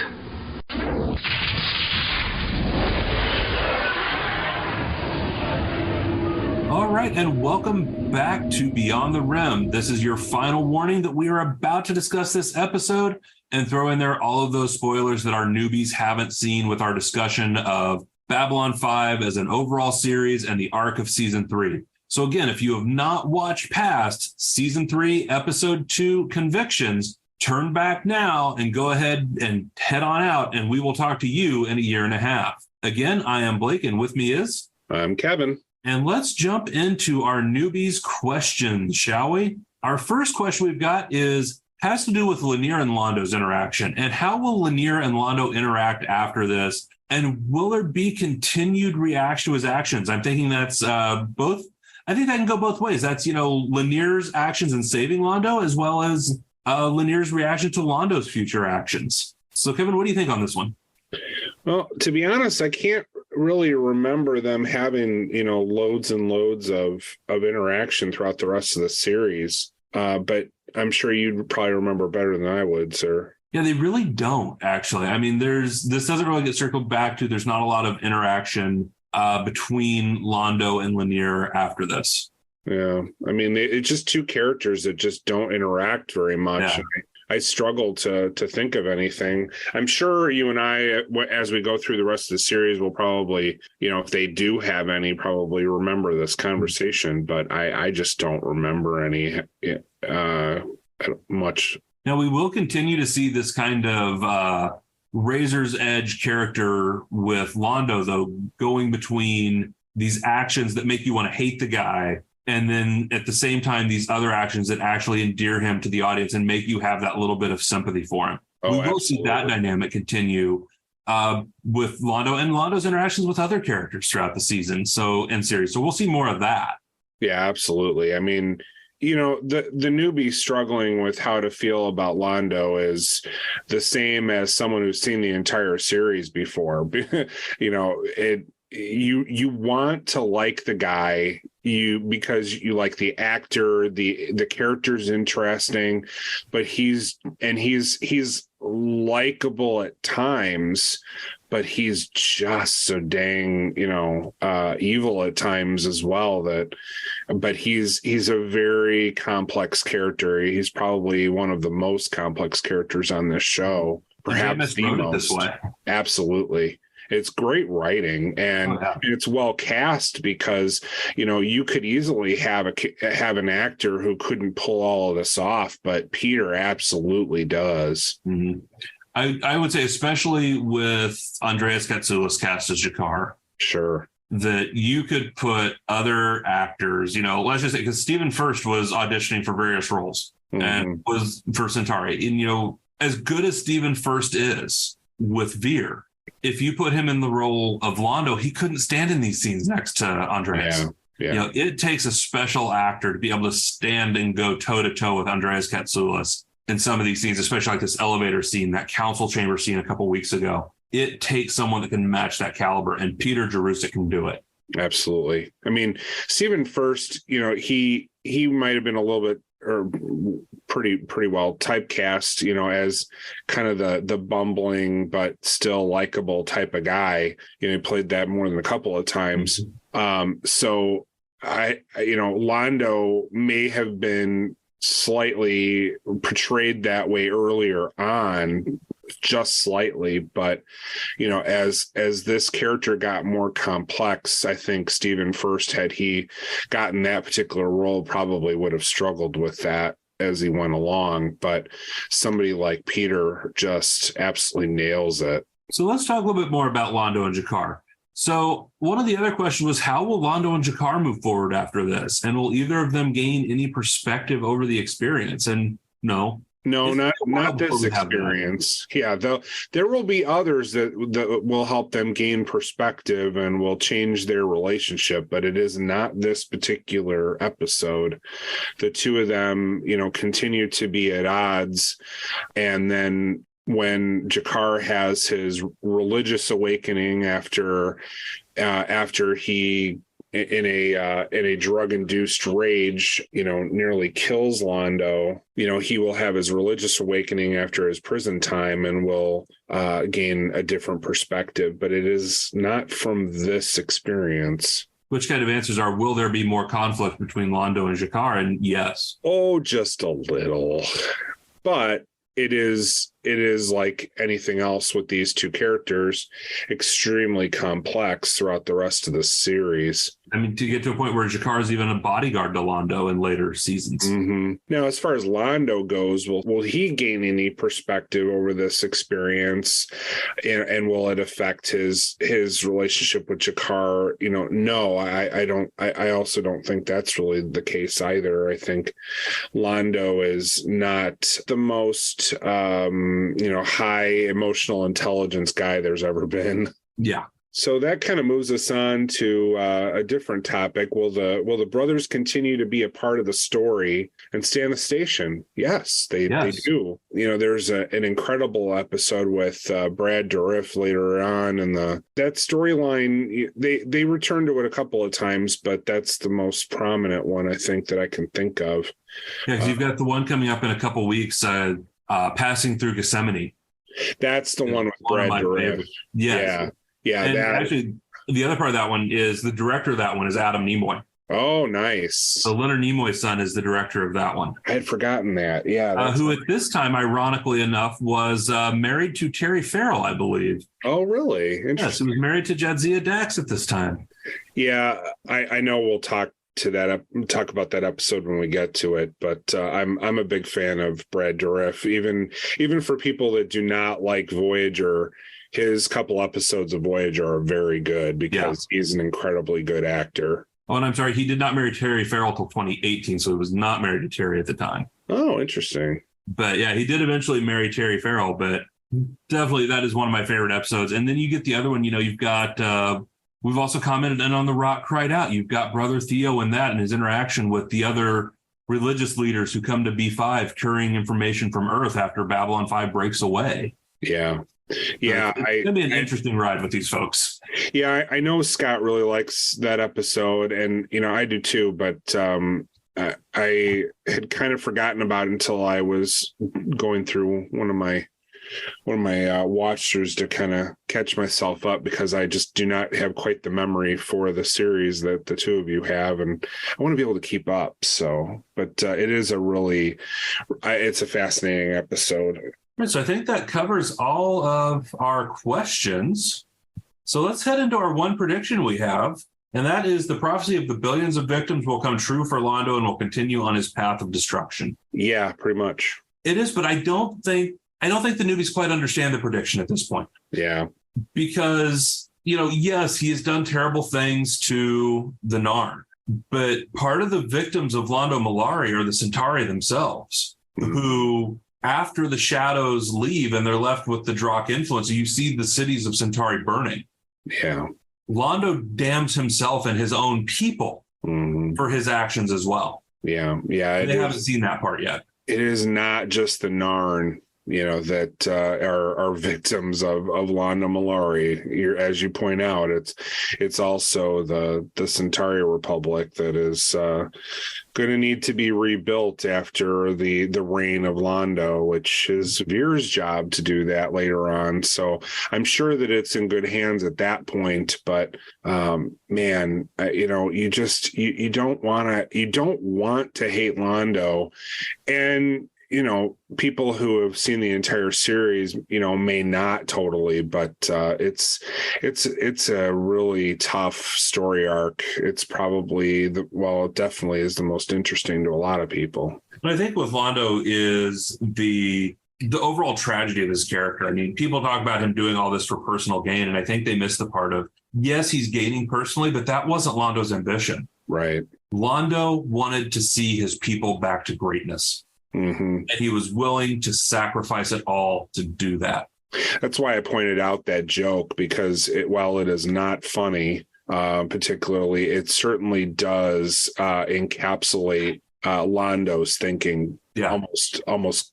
All right, and welcome back to Beyond the Rim. This is your final warning that we are about to discuss this episode and throw in there all of those spoilers that our newbies haven't seen with our discussion of Babylon 5 as an overall series and the arc of Season 3. So again, if you have not watched past Season 3, Episode 2, Convictions, turn back now and go ahead and head on out, and we will talk to you in a year and a half. Again, I am Blake, and with me is... I'm Kevin. And let's jump into our newbies questions, shall we? Our first question we've got has to do with Lennier and Londo's interaction. And how will Lennier and Londo interact after this? And will there be continued reaction to his actions? I'm thinking that's both. I think that can go both ways. That's, Lennier's actions in saving Londo, as well as Lennier's reaction to Londo's future actions. So, Kevin, what do you think on this one? Well, to be honest, I can't really remember them having, loads and loads of interaction throughout the rest of the series. But I'm sure you'd probably remember better than I would, sir. Yeah, they really don't, actually. I mean, this doesn't really get circled back to. There's not a lot of interaction between Londo and Lennier after this. Yeah, I mean, it's just two characters that just don't interact very much. Yeah. I struggle to think of anything. I'm sure you and I, as we go through the rest of the series, will probably, if they do have any, probably remember this conversation. But I just don't remember any much. Now, we will continue to see this kind of razor's edge character with Londo, though, going between these actions that make you want to hate the guy, and then at the same time, these other actions that actually endear him to the audience and make you have that little bit of sympathy for him. We will see that dynamic continue with Londo and Londo's interactions with other characters throughout the season and series. So we'll see more of that. Yeah, absolutely. I mean, the newbie struggling with how to feel about Londo is the same as someone who's seen the entire series before. You want to like the guy because you like the actor, the character's interesting, but he's likable at times, but he's just so dang evil at times as well. But he's a very complex character. He's probably one of the most complex characters on this show, perhaps the most. This way. Absolutely. It's great writing, and it's well cast because, you know, you could easily have an actor who couldn't pull all of this off, but Peter absolutely does. Mm-hmm. I would say, especially with Andreas Katsoulis cast as G'Kar. Sure. That you could put other actors, you know, let's just say, because Stephen First was auditioning for various roles and was for Centauri. And, you know, as good as Stephen First is with Veer, if you put him in the role of Londo, he couldn't stand in these scenes next to Andreas. Yeah. You know, it takes a special actor to be able to stand and go toe to toe with Andreas Katsoulis in some of these scenes, especially like this elevator scene, that council chamber scene a couple weeks ago. It takes someone that can match that caliber, and Peter Jerusik can do it. Absolutely. I mean, Stephen First, you know, he might have been a little bit or pretty well typecast, you know, as kind of the bumbling but still likable type of guy. You know, he played that more than a couple of times. So you know, Londo may have been slightly portrayed that way earlier on, just slightly, but you know, as this character got more complex, I think Stephen First, had he gotten that particular role, probably would have struggled with that as he went along, but somebody like Peter just absolutely nails it. So let's talk a little bit more about Londo and G'Kar. So one of the other questions was, how will Londo and G'Kar move forward after this? And will either of them gain any perspective over the experience? And no, not this experience. Yeah, there will be others that will help them gain perspective and will change their relationship, but it is not this particular episode. The two of them, you know, continue to be at odds, and then when G'Kar has his religious awakening after he, in a drug-induced rage, you know, nearly kills Londo, you know, he will have his religious awakening after his prison time and will gain a different perspective, but it is not from this experience. Which kind of answers are, will there be more conflict between Londo and G'Kar? And yes. Oh, just a little. But it is like anything else with these two characters, extremely complex throughout the rest of the series. I mean, to get to a point where G'Kar is even a bodyguard to Londo in later seasons. Mm-hmm. Now, as far as Londo goes, will he gain any perspective over this experience, and will it affect his relationship with G'Kar? You know, no, I don't. I also don't think that's really the case either. I think Londo is not the most high emotional intelligence guy there's ever been. Yeah. So that kind of moves us on to a different topic. Will the brothers continue to be a part of the story and stay on the station? Yes, they do. You know, there's an incredible episode with Brad Dourif later on, and that storyline, they return to it a couple of times, but that's the most prominent one I think that I can think of. Yeah, because you've got the one coming up in a couple weeks, Passing Through Gethsemane. That's the one with Brad Dourif. Yes. Yeah. And actually, the other part of that one is the director of that one is Adam Nimoy. Oh, nice. So Leonard Nimoy's son is the director of that one. I had forgotten that. Yeah. Who at this time, ironically enough, was married to Terry Farrell, I believe. Oh, really? Interesting. Yes, he was married to Jadzia Dax at this time. Yeah, I know we'll talk about that episode when we get to it, but I'm a big fan of Brad Dourif. Even for people that do not like Voyager, his couple episodes of Voyager are very good because he's an incredibly good actor. Oh, and I'm sorry, he did not marry Terry Farrell till 2018, so he was not married to Terry at the time. Oh, interesting. But yeah, he did eventually marry Terry Farrell, but definitely that is one of my favorite episodes. And then you get the other one, you know, you've got, we've also commented on The Rock Cried Out. You've got Brother Theo in that and his interaction with the other religious leaders who come to B5 carrying information from Earth after Babylon 5 breaks away. Yeah. Yeah, it's gonna be an interesting ride with these folks. Yeah, I know Scott really likes that episode, and you know I do too. But I had kind of forgotten about it until I was going through one of my watch-throughs to kind of catch myself up, because I just do not have quite the memory for the series that the two of you have, and I want to be able to keep up. So, but it is it's a fascinating episode. So I think that covers all of our questions. So let's head into our one prediction we have, and that is the prophecy of the billions of victims will come true for Londo and will continue on his path of destruction. Yeah, pretty much. It is, but I don't think the newbies quite understand the prediction at this point. Yeah. Because, yes, he has done terrible things to the Narn, but part of the victims of Londo Mollari are the Centauri themselves, who, after the shadows leave and they're left with the Drakh influence, you see the cities of Centauri burning. Yeah. Londo damns himself and his own people for his actions as well. Yeah. Yeah. They haven't seen that part yet. It is not just the Narn, that are victims of Londo Mollari. As you point out, it's also the Centauri Republic that is going to need to be rebuilt after the reign of Londo, which is Veer's job to do that later on. So I'm sure that it's in good hands at that point. But man, you don't want to hate Londo, and people who have seen the entire series, may not totally, but it's a really tough story arc. It's probably it definitely is the most interesting to a lot of people. What I think with Londo is the overall tragedy of his character. I mean, people talk about him doing all this for personal gain, and I think they miss the part of, yes, he's gaining personally, but that wasn't Londo's ambition. Right. Londo wanted to see his people back to greatness. And he was willing to sacrifice it all to do that. That's why I pointed out that joke, because while it is not funny, particularly, it certainly does encapsulate Londo's thinking almost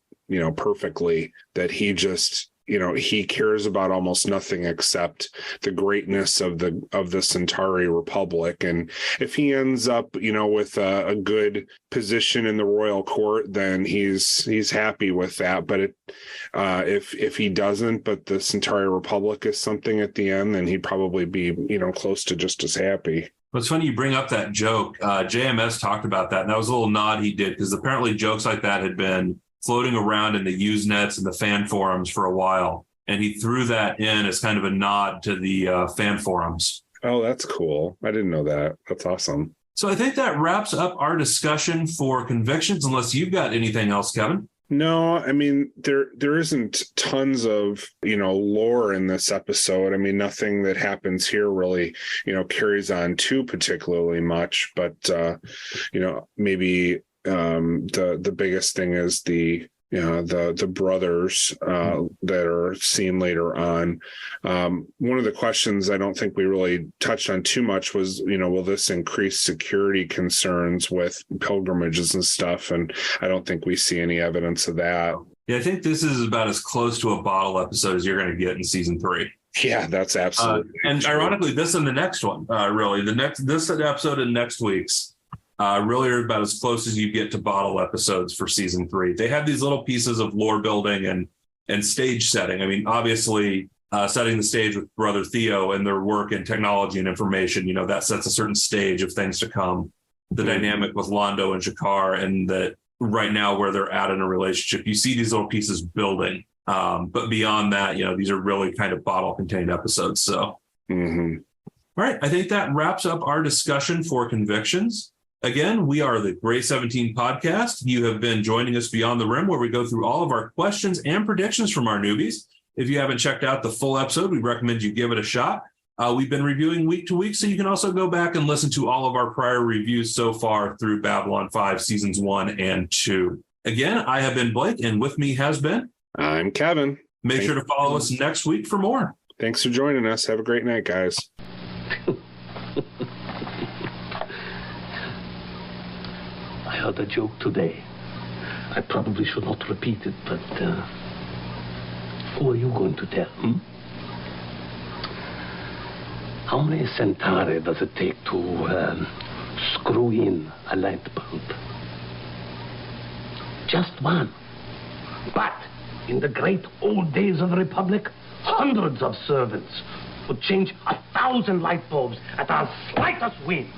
perfectly, that he just he cares about almost nothing except the greatness of the Centauri Republic. And if he ends up, with a good position in the royal court, then he's happy with that. But if he doesn't, but the Centauri Republic is something at the end, then he'd probably be, close to just as happy. Well, it's funny you bring up that joke. JMS talked about that, and that was a little nod he did, because apparently jokes like that had been floating around in the Usenets and the fan forums for a while. And he threw that in as kind of a nod to the fan forums. Oh, that's cool. I didn't know that. That's awesome. So I think that wraps up our discussion for convictions, unless you've got anything else, Kevin. No, I mean, there isn't tons of, lore in this episode. I mean, nothing that happens here really, carries on too particularly much, but, maybe the biggest thing is the brothers that are seen later on. One of the questions I don't think we really touched on too much was, will this increase security concerns with pilgrimages and stuff? And I don't think we see any evidence of that. Yeah, I think this is about as close to a bottle episode as you're going to get in season 3. Yeah, that's absolutely and true. Ironically, this and the next one, really, this episode and next week's really are about as close as you get to bottle episodes for season 3. They have these little pieces of lore building and stage setting. I mean, obviously, setting the stage with Brother Theo and their work in technology and information, that sets a certain stage of things to come. The dynamic with Londo and G'Kar, and that right now where they're at in a relationship, you see these little pieces building. But beyond that, these are really kind of bottle-contained episodes. So, All right, I think that wraps up our discussion for convictions. Again, we are the Gray 17 podcast. You have been joining us Beyond the Rim, where we go through all of our questions and predictions from our newbies. If you haven't checked out the full episode, we recommend you give it a shot. We've been reviewing week to week, so you can also go back and listen to all of our prior reviews so far through Babylon 5 seasons 1 and 2. Again, I have been Blake, and with me has been... I'm Kevin. Make sure to follow us next week for more. Thanks for joining us. Have a great night, guys. I heard a joke today. I probably should not repeat it, but who are you going to tell? How many Centauri does it take to screw in a light bulb? Just one. But in the great old days of the Republic, hundreds of servants would change 1,000 light bulbs at our slightest whim.